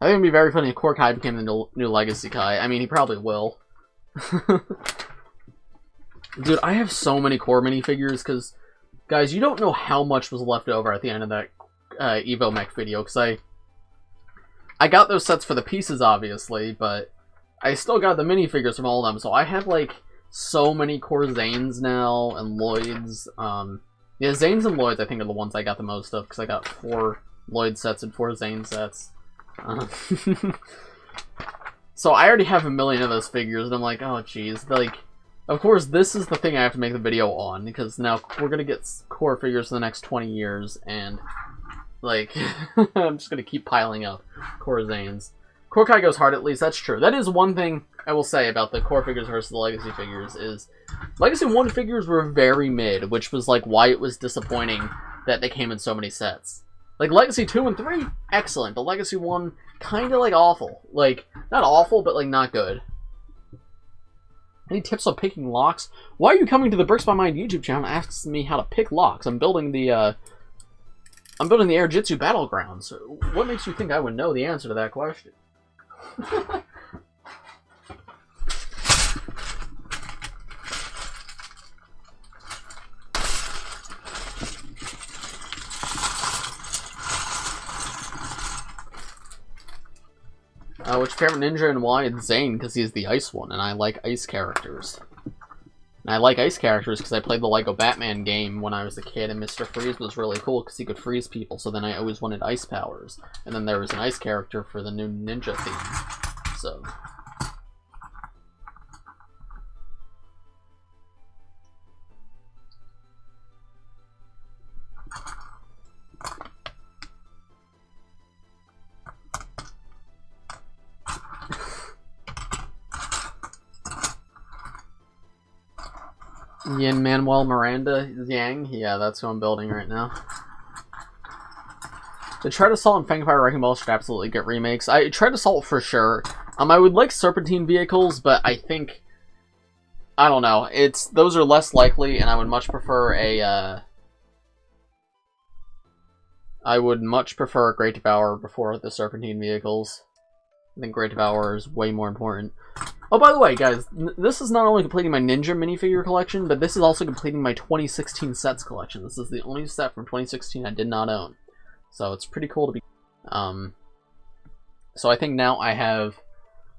[SPEAKER 1] I think it'd be very funny if Core Kai became the new Legacy Kai. I mean, he probably will. Dude, I have so many Core minifigures, because, guys, you don't know how much was left over at the end of that Evo Mech video, because I got those sets for the pieces, obviously, but I still got the minifigures from all of them, so I have, like, so many Core Zanes now, and Lloyds. Yeah, Zanes and Lloyds, I think, are the ones I got the most of, because I got 4 Lloyd sets and 4 Zane sets. So I already have a million of those figures, and I'm like, oh jeez, like, of course this is the thing I have to make the video on, because now we're gonna get core figures for the next 20 years, and, like, I'm just gonna keep piling up core Zanes. Core Kai goes hard, at least, that's true. That is one thing I will say about the core figures versus the Legacy figures, is Legacy 1 figures were very mid, which was, like, why it was disappointing that they came in so many sets. Like, Legacy 2 and 3, excellent, but Legacy 1, kinda, like, awful. Like, not awful, but, like, not good. Any tips on picking locks? Why are you coming to the Bricks by Mind YouTube channel and asking me how to pick locks? I'm building the Airjitzu Battle Grounds. What makes you think I would know the answer to that question? Which favorite ninja and why? It's Zane, because he's the ice one, and I like ice characters. And I like ice characters because I played the LEGO Batman game when I was a kid, and Mr. Freeze was really cool because he could freeze people, so then I always wanted ice powers. And then there was an ice character for the new ninja theme. So... Yin Manuel Miranda Yang. Yeah, that's who I'm building right now. The Tread Assault and Fang Fire Wrecking Ball should absolutely get remakes. Tread Assault for sure. I would like Serpentine vehicles, but I think, I don't know. Those are less likely, and I would much prefer a Great Devourer before the Serpentine vehicles. I think Great Devourer is way more important. Oh, by the way, guys, this is not only completing my Ninja minifigure collection, but this is also completing my 2016 sets collection. This is the only set from 2016 I did not own. So it's pretty cool to be... So I think now I have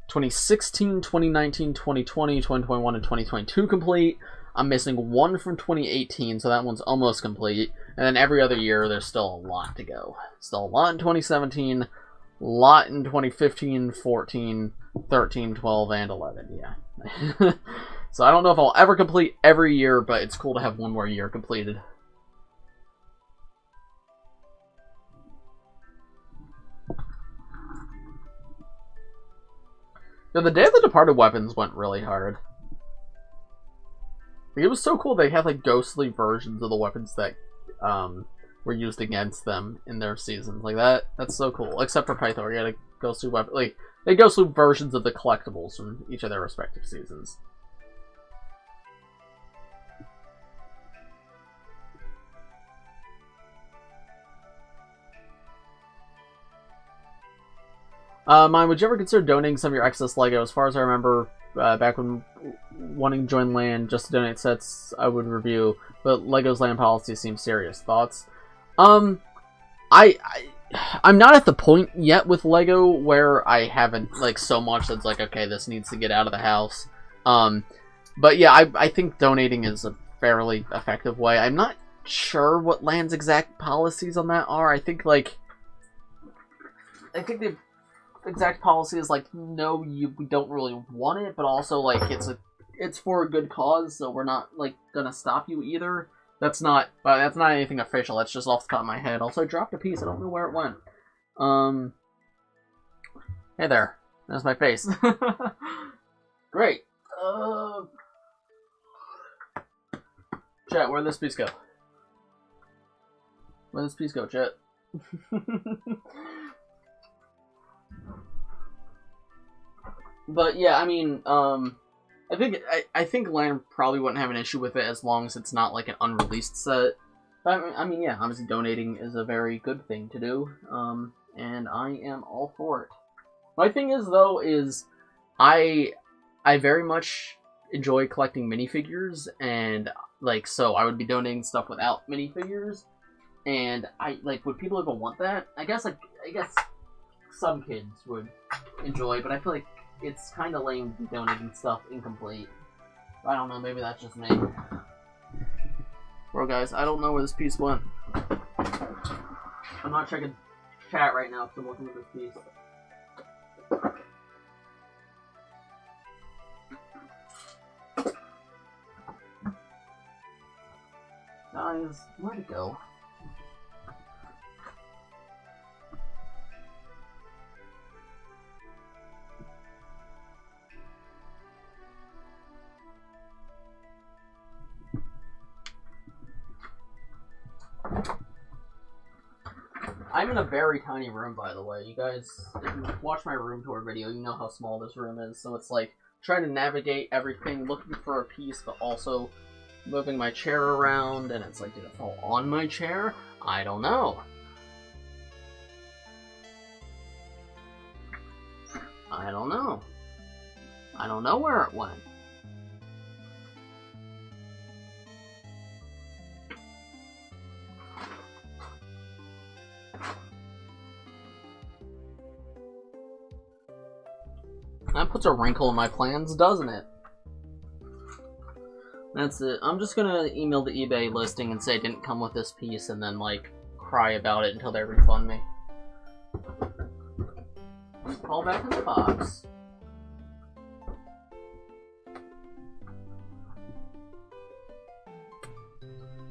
[SPEAKER 1] 2016, 2019, 2020, 2021, and 2022 complete. I'm missing one from 2018, so that one's almost complete. And then every other year, there's still a lot to go. Still a lot in 2017, a lot in 2015, 14, 13, 12, and 11, yeah. So I don't know if I'll ever complete every year, but it's cool to have one more year completed. Now, the Day of the Departed weapons went really hard. It was so cool they had like ghostly versions of the weapons that were used against them in their seasons. Like that's so cool. Except for Pythor, you had a ghostly weapon. Like they had ghostly versions of the collectibles from each of their respective seasons. Mine, would you ever consider donating some of your excess LEGO? As far as I remember, back when wanting to join LAN just to donate sets, I would review. But LEGO's LAN policy seems serious. Thoughts? I'm not at the point yet with LEGO where I haven't, like, so much that's like, okay, this needs to get out of the house. But yeah, I think donating is a fairly effective way. I'm not sure what LAN's exact policies on that are. I think the exact policy is like, no, we don't really want it, but also like it's for a good cause, so we're not like gonna stop you either. That's not anything official. That's just off the top of my head. Also, I dropped a piece. I don't know where it went. Hey there. There's my face. Great. Chat, where'd this piece go? Where'd this piece go, chat? But yeah, I mean, I think LAN probably wouldn't have an issue with it as long as it's not like an unreleased set. But I mean, yeah, obviously donating is a very good thing to do, and I am all for it. My thing is though I very much enjoy collecting minifigures, and like so I would be donating stuff without minifigures, and would people even want that? I guess some kids would enjoy, but I feel like it's kind of lame to be donating stuff incomplete. I don't know, maybe that's just me. Bro, guys, I don't know where this piece went. I'm not checking chat right now because I'm looking at this piece. Guys, where'd it go? I'm in a very tiny room, by the way. You guys, if you watch my room tour video, you know how small this room is. So it's like trying to navigate everything, looking for a piece, but also moving my chair around. And it's like, did it fall on my chair? I don't know. I don't know. I don't know where it went. That puts a wrinkle in my plans, doesn't it? That's it. I'm just gonna email the eBay listing and say it didn't come with this piece and then, like, cry about it until they refund me. Call back in the box.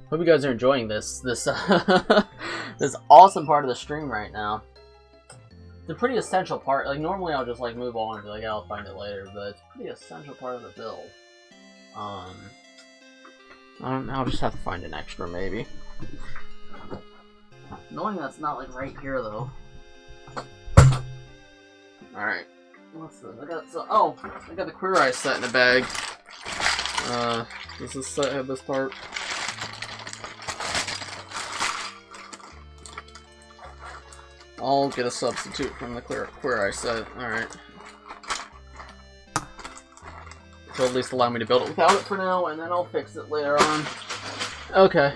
[SPEAKER 1] Hope you guys are enjoying this this awesome part of the stream right now. It's a pretty essential part. Like, normally I'll just, like, move on and be like, yeah, I'll find it later, but it's a pretty essential part of the build. I'll just have to find an extra, maybe. Knowing that's not, like, right here, though. Alright. What's this? I got the Queer Eye set in a bag. Does this set have this part? I'll get a substitute from the Queer Eye set. Alright. So at least allow me to build it without it for now, and then I'll fix it later on. Okay.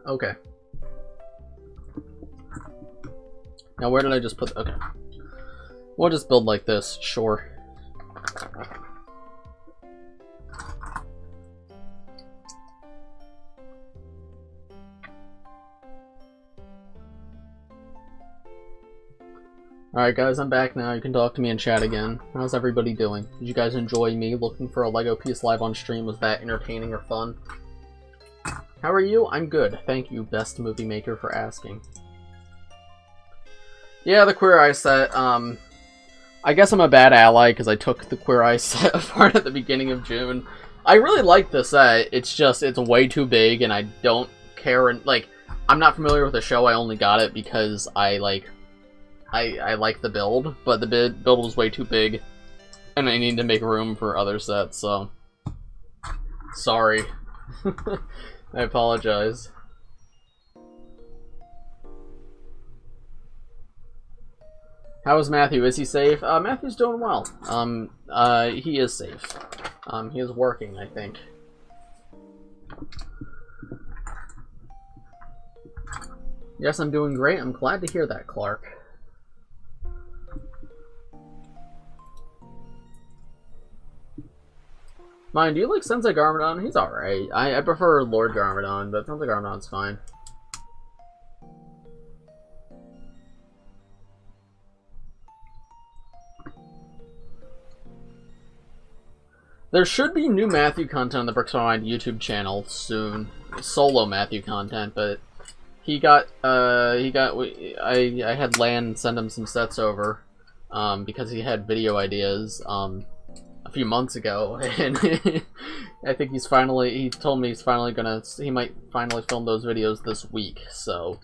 [SPEAKER 1] Okay. Now where did I just put... Okay. We'll just build like this, sure. Alright guys, I'm back now. You can talk to me in chat again. How's everybody doing? Did you guys enjoy me looking for a Lego piece live on stream? Was that entertaining or fun? How are you? I'm good. Thank you, best movie maker, for asking. Yeah, the Queer Eye set, I guess I'm a bad ally because I took the Queer Eye set apart at the beginning of June. I really like the set, it's just, it's way too big and I don't care, and, like, I'm not familiar with the show, I only got it because I like the build, but the build was way too big, and I need to make room for other sets, so... Sorry. I apologize. How is Matthew? Is he safe? Matthew's doing well. He is safe. He is working, I think. Yes, I'm doing great. I'm glad to hear that, Clark. Mine, do you like Sensei Garmadon? He's alright. I prefer Lord Garmadon, but Sensei Garmadon's fine. There should be new Matthew content on the Brix Reviews YouTube channel soon. Solo Matthew content, but I had Lan send him some sets over, because he had video ideas, a few months ago, and I think he told me he might finally film those videos this week, so,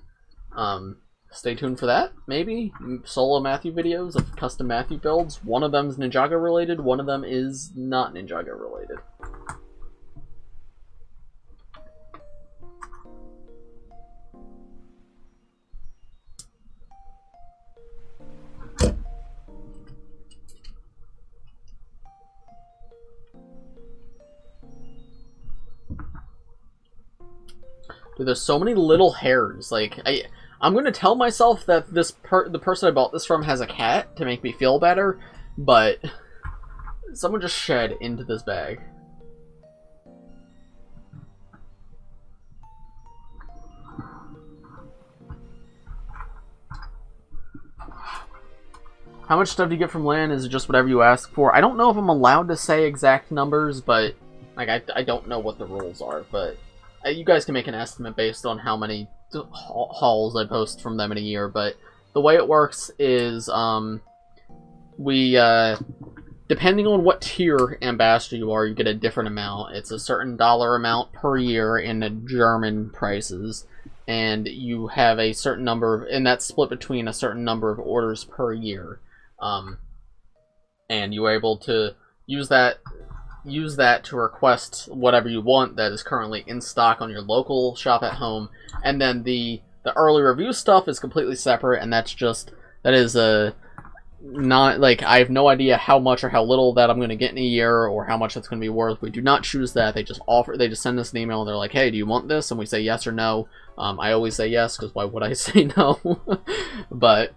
[SPEAKER 1] stay tuned for that, maybe? Solo Matthew videos of custom Matthew builds. One of them is Ninjago related, one of them is not Ninjago related. Dude, there's so many little hairs, like, I'm gonna tell myself that the person I bought this from has a cat to make me feel better, but someone just shed into this bag. How much stuff do you get from Lan? Is it just whatever you ask for? I don't know if I'm allowed to say exact numbers, but like I don't know what the rules are, but you guys can make an estimate based on how many hauls I post from them in a year, but the way it works is, depending on what tier ambassador you are, you get a different amount. It's a certain dollar amount per year in the German prices, and you have a certain number, and that's split between a certain number of orders per year. And you are able to use that to request whatever you want that is currently in stock on your local shop at home, and then the early review stuff is completely separate, and that is not, like, I have no idea how much or how little that I'm going to get in a year or how much that's going to be worth. We do not choose that. They just send us an email and they're like, hey, do you want this? And we say yes or no. I always say yes, because why would I say no? But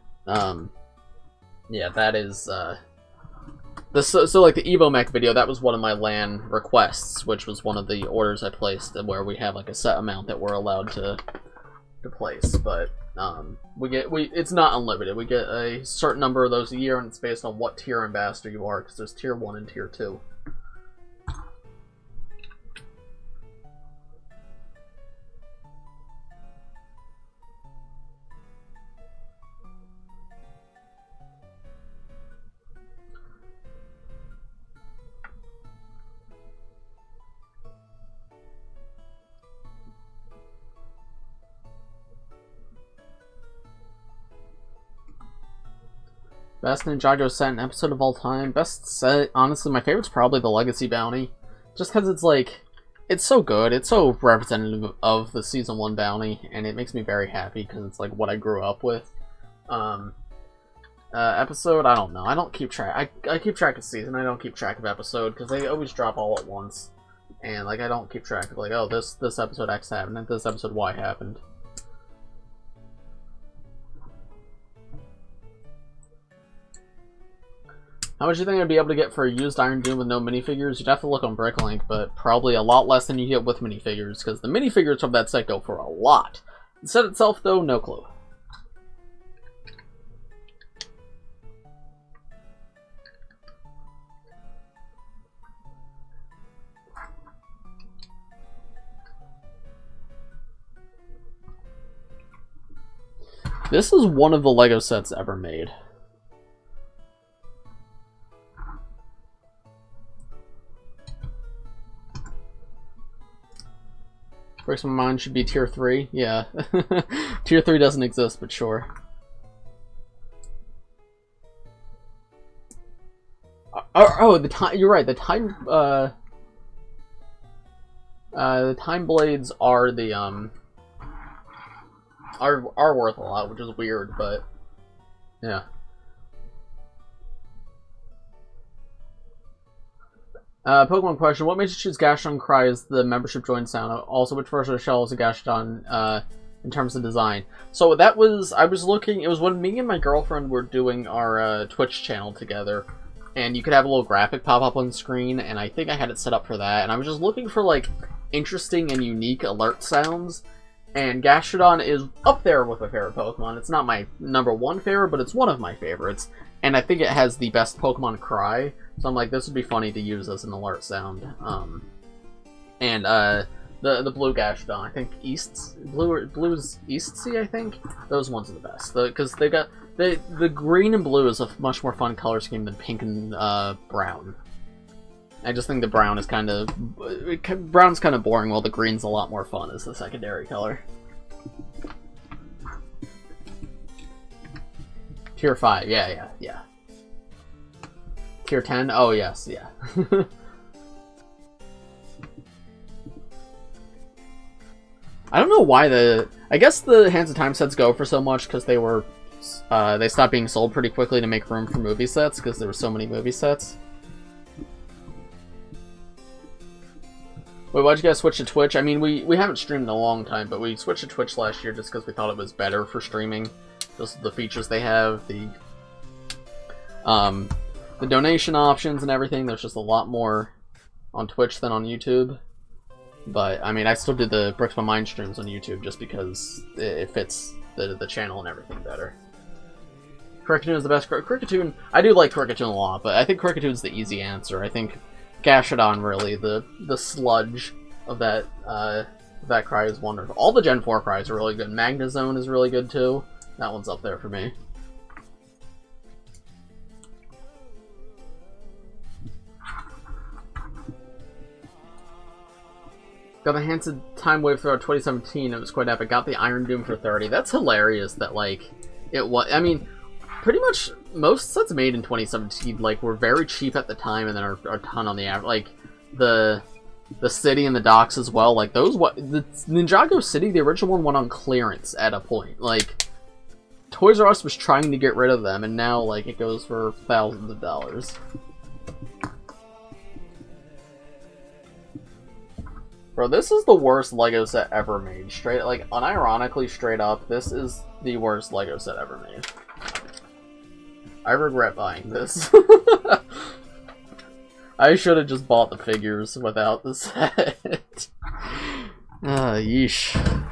[SPEAKER 1] yeah, that is so like the Evo Mech video, that was one of my LAN requests, which was one of the orders I placed, where we have like a set amount that we're allowed to place, but it's not unlimited. We get a certain number of those a year, and it's based on what tier ambassador you are, because there's tier 1 and tier 2. Best Ninjago set and episode of all time. Best set, honestly, my favorite's probably the Legacy Bounty. Just because it's like, it's so good. It's so representative of the Season 1 bounty, and it makes me very happy because it's like what I grew up with. Episode, I don't know. I don't keep track. I keep track of season. I don't keep track of episode because they always drop all at once. And like I don't keep track of like, oh, this episode X happened and this episode Y happened. How much do you think I'd be able to get for a used Iron Doom with no minifigures? You'd have to look on Bricklink, but probably a lot less than you get with minifigures, because the minifigures from that set go for a lot. The set itself, though, no clue. This is one of the LEGO sets ever made. Bricks my mind should be tier 3. Yeah. Tier 3 doesn't exist, but sure. Oh, the time. You're right. The time blades are the are worth a lot, which is weird, but yeah. Pokemon question: what made you choose Gashadon Cry as the membership join sound? Also, which version of Shell is a Gashadon in terms of design? So that was, I was looking, it was when me and my girlfriend were doing our Twitch channel together, and you could have a little graphic pop up on screen, and I think I had it set up for that, and I was just looking for like interesting and unique alert sounds, and Gashadon is up there with my favorite Pokemon. It's not my #1 favorite, but it's one of my favorites, and I think it has the best Pokemon cry. So I'm like, this would be funny to use as an alert sound. And the blue Gashadon, I think blue's East Sea, I think those ones are the best because they got the green and blue is a much more fun color scheme than pink and brown. I just think the brown is brown's kind of boring, while the green's a lot more fun as the secondary color. Tier 5, yeah. Tier 10? Oh, yes, yeah. I don't know why I guess the Hands of Time sets go for so much because they were... they stopped being sold pretty quickly to make room for movie sets because there were so many movie sets. Wait, why'd you guys switch to Twitch? I mean, we haven't streamed in a long time, but we switched to Twitch last year just because we thought it was better for streaming. Just the features they have, the donation options and everything. There's just a lot more on Twitch than on YouTube. But, I mean, I still do the Bricks My Mind streams on YouTube just because it fits the channel and everything better. Cricketune is the best. Cricketune, I do like Cricketune a lot, but I think Cricketune is the easy answer. I think Gashadon, really, the sludge of that cry is wonderful. All the Gen 4 cries are really good. Magnezone is really good, too. That one's up there for me. Got the Hands of Time Wave throughout 2017. It was quite epic. Got the Iron Doom for 30. That's hilarious that, like, it was... I mean, pretty much most sets made in 2017, like, were very cheap at the time and then are a ton on the average. Like, the city and the docks as well. Like, those... The Ninjago City, the original one, went on clearance at a point. Like, Toys R Us was trying to get rid of them, and now, like, it goes for thousands of dollars. Bro, this is the worst LEGO set ever made. Straight, like, unironically, straight up, this is the worst LEGO set ever made. I regret buying this. I should have just bought the figures without the set. Yeesh.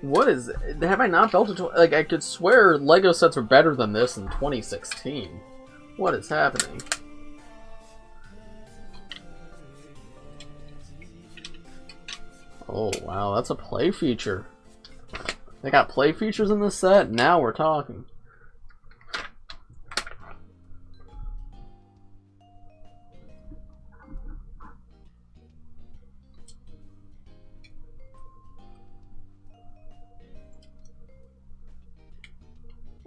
[SPEAKER 1] What is... Have I not built a... Like, I could swear LEGO sets were better than this in 2016. What is happening? Oh, wow, that's a play feature. They got play features in this set? Now we're talking.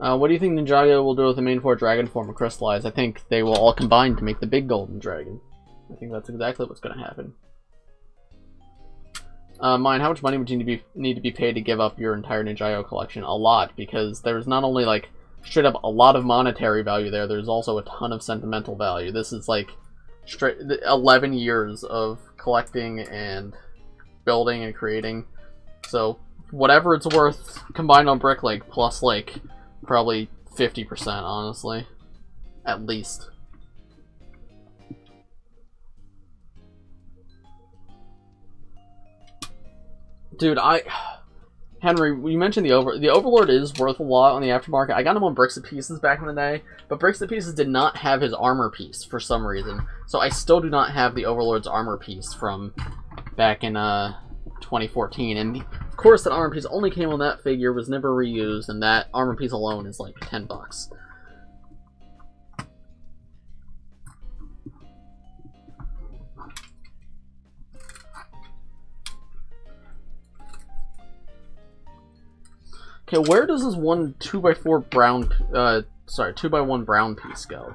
[SPEAKER 1] What do you think Ninjago will do with the main 4 dragon form of Crystallize? I think they will all combine to make the big golden dragon. I think that's exactly what's going to happen. Mine, how much money would you need to be paid to give up your entire Ninjago collection? A lot, because there's not only, like, straight up a lot of monetary value there, there's also a ton of sentimental value. This is, like, straight 11 years of collecting and building and creating. So, whatever it's worth combined on BrickLink, plus, like, probably 50%, honestly. At least. Dude, Henry, you mentioned the Overlord is worth a lot on the aftermarket. I got him on Bricks of Pieces back in the day, but Bricks of Pieces did not have his armor piece for some reason. So I still do not have the Overlord's armor piece from back in 2014. And of course, that armor piece only came on that figure, was never reused, and that armor piece alone is like $10. Okay, where does this 2x4 brown, 2x1 brown piece go?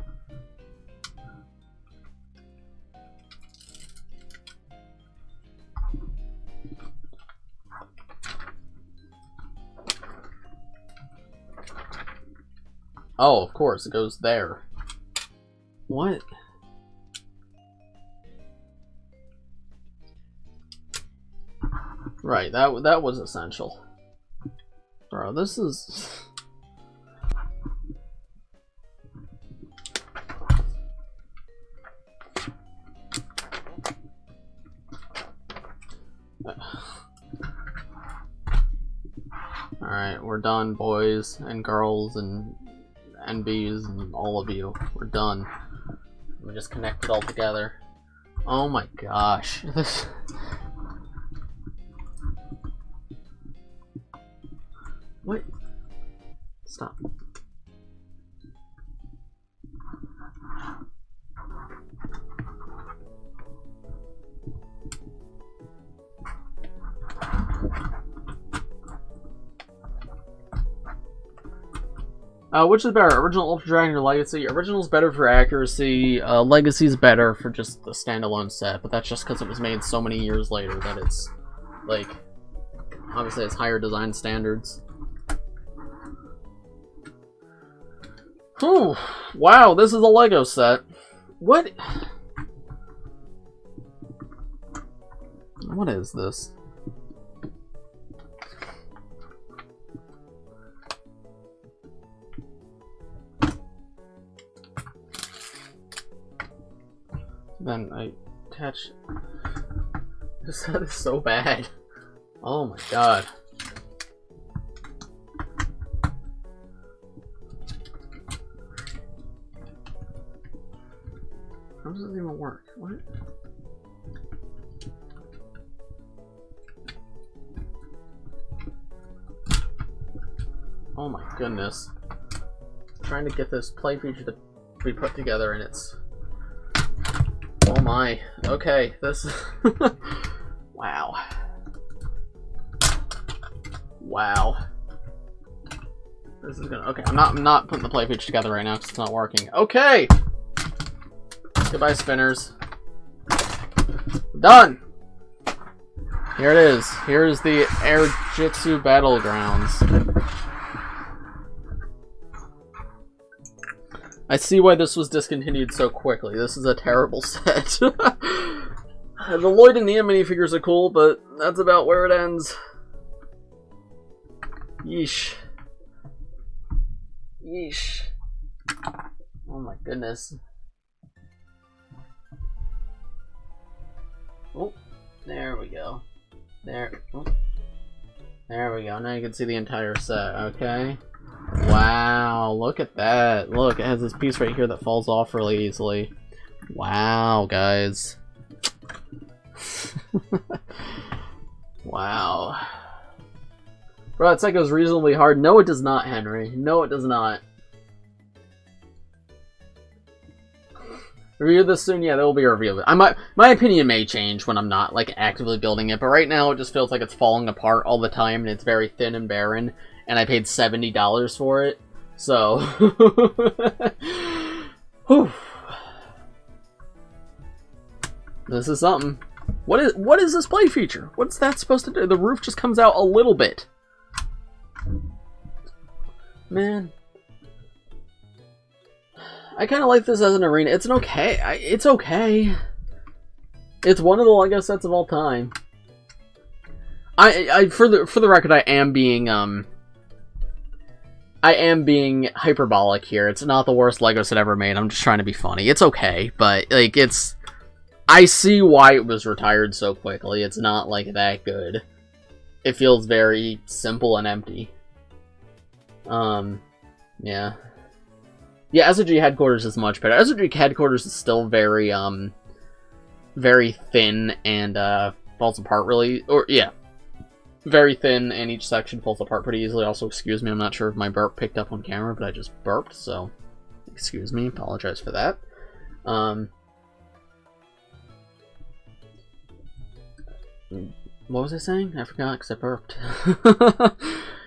[SPEAKER 1] Oh, of course, it goes there. What? Right, that was essential. Bro, this is... Alright, we're done, boys and girls and NBs and all of you. We're done. We just connect it all together. Oh my gosh. What? Stop. Which is better, Original Ultra Dragon or Legacy? Original's better for accuracy, Legacy's better for just the standalone set, but that's just because it was made so many years later that it's, like, obviously it's higher design standards. Whew, wow, this is a Lego set. What? What is this? Then I attach... This set is so bad. Oh my god. How does this even work? What? Oh my goodness. I'm trying to get this play feature to be put together and it's... Oh my. Okay, this... Wow. Wow. This is gonna... Okay, I'm not putting the play feature together right now because it's not working. Okay! Goodbye, spinners. Done! Here it is. Here's the Airjitzu Battle Grounds. I see why this was discontinued so quickly. This is a terrible set. The Lloyd and Nia minifigures are cool, but that's about where it ends. Yeesh. Yeesh. Oh my goodness. Oh, there we go. There. Oh. There we go. Now you can see the entire set, okay? Wow, look at that. Look, it has this piece right here that falls off really easily. Wow, guys. Wow. Bro, that set goes reasonably hard. No, it does not, Henry. No, it does not. Review this soon? Yeah, there will be a review of it. My opinion may change when I'm not, like, actively building it, but right now it just feels like it's falling apart all the time, and it's very thin and barren, and I paid $70 for it. So, whew. This is something. What is this play feature? What's that supposed to do? The roof just comes out a little bit. Man. I kind of like this as an arena. It's okay. It's okay. It's one of the LEGO sets of all time. For the record, I am being hyperbolic here. It's not the worst LEGO set ever made. I'm just trying to be funny. It's okay, but like I see why it was retired so quickly. It's not like that good. It feels very simple and empty. Yeah. Yeah, SOG headquarters is much better. SOG headquarters is still very very thin and falls apart really, or yeah, very thin, and each section falls apart pretty easily. Also, excuse me, I'm not sure if my burp picked up on camera, but I just burped, so excuse me, apologize for that. What was I saying? I forgot because I burped.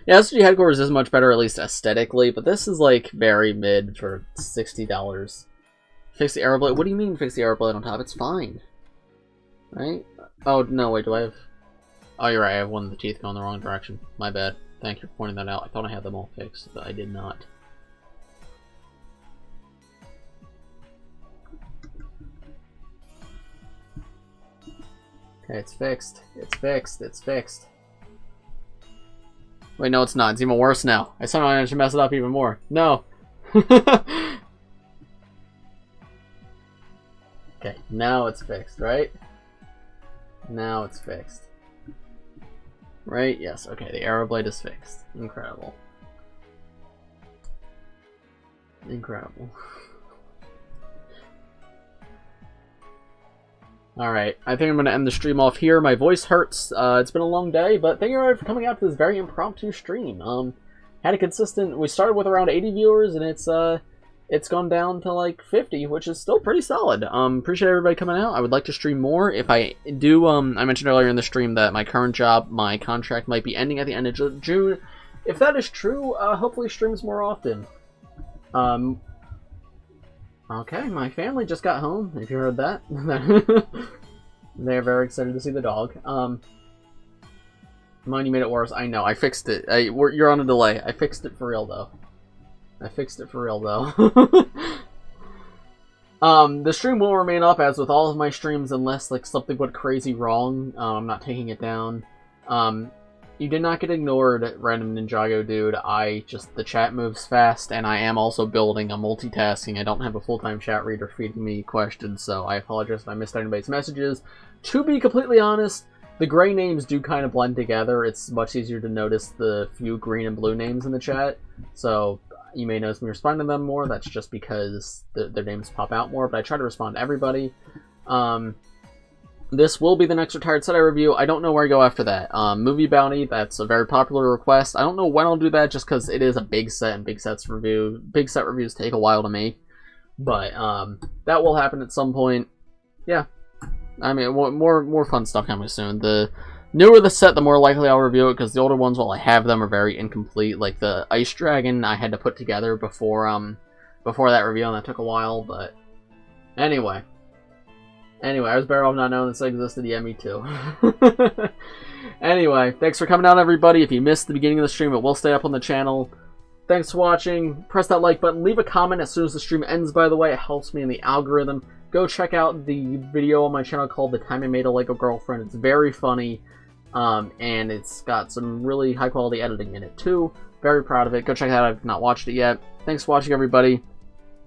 [SPEAKER 1] Yeah, SG Headquarters is much better, at least aesthetically, but this is like very mid for $60. Fix the arrow blade. What do you mean fix the arrow blade on top? It's fine. Right? Oh, no, wait, do I have... Oh, you're right, I have one of the teeth going the wrong direction. My bad. Thank you for pointing that out. I thought I had them all fixed, but I did not. Okay, it's fixed. It's fixed. It's fixed. Wait, no, it's not. It's even worse now. I somehow managed to mess it up even more. No. Okay, now it's fixed, right? Now it's fixed. Right? Yes, okay, the arrow blade is fixed. Incredible. Incredible. Alright, I think I'm going to end the stream off here. My voice hurts. It's been a long day, but thank you everybody for coming out to this very impromptu stream. Had a consistent... We started with around 80 viewers, and it's gone down to like 50, which is still pretty solid. Appreciate everybody coming out. I would like to stream more. If I do, I mentioned earlier in the stream that my current job, my contract might be ending at the end of June. If that is true, hopefully streams more often. Okay, my family just got home, if you heard that. They're very excited to see the dog. Mine, you made it worse. I know, I fixed it. You're on a delay. I fixed it for real, though. I fixed it for real, though. The stream will remain up, as with all of my streams, unless like something went crazy wrong. I'm not taking it down. You did not get ignored, Random Ninjago dude. The chat moves fast, and I am also building. I'm multitasking. I don't have a full-time chat reader feeding me questions, so I apologize if I missed anybody's messages. To be completely honest, the gray names do kind of blend together. It's much easier to notice the few green and blue names in the chat, so you may notice me responding to them more. That's just because their names pop out more, but I try to respond to everybody. This will be the next retired set I review. I don't know where I go after that. Movie Bounty, that's a very popular request. I don't know when I'll do that, just because it is a big set, and big set reviews take a while to make. But that will happen at some point. Yeah, I mean, more fun stuff coming soon. The newer the set, the more likely I'll review it, because the older ones, while I have them, are very incomplete. Like the Ice Dragon, I had to put together before that review, and that took a while. But anyway, I was better off not knowing this existed. Yeah, me too. Anyway, thanks for coming out, everybody. If you missed the beginning of the stream, it will stay up on the channel. Thanks for watching. Press that like button. Leave a comment as soon as the stream ends, by the way. It helps me in the algorithm. Go check out the video on my channel called The Time I Made a Lego Girlfriend. It's very funny, and it's got some really high-quality editing in it, too. Very proud of it. Go check it out if you've not watched it yet. Thanks for watching, everybody.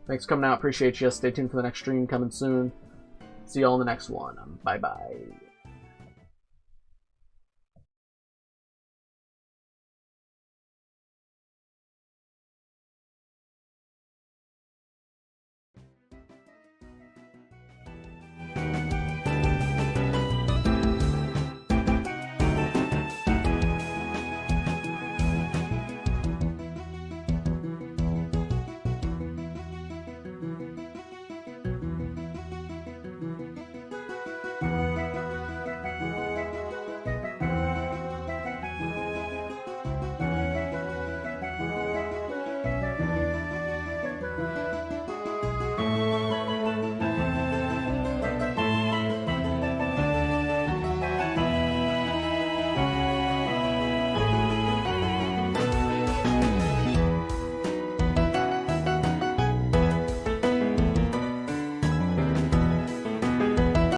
[SPEAKER 1] Thanks for coming out. Appreciate you. Stay tuned for the next stream coming soon. See you all in the next one. Bye-bye.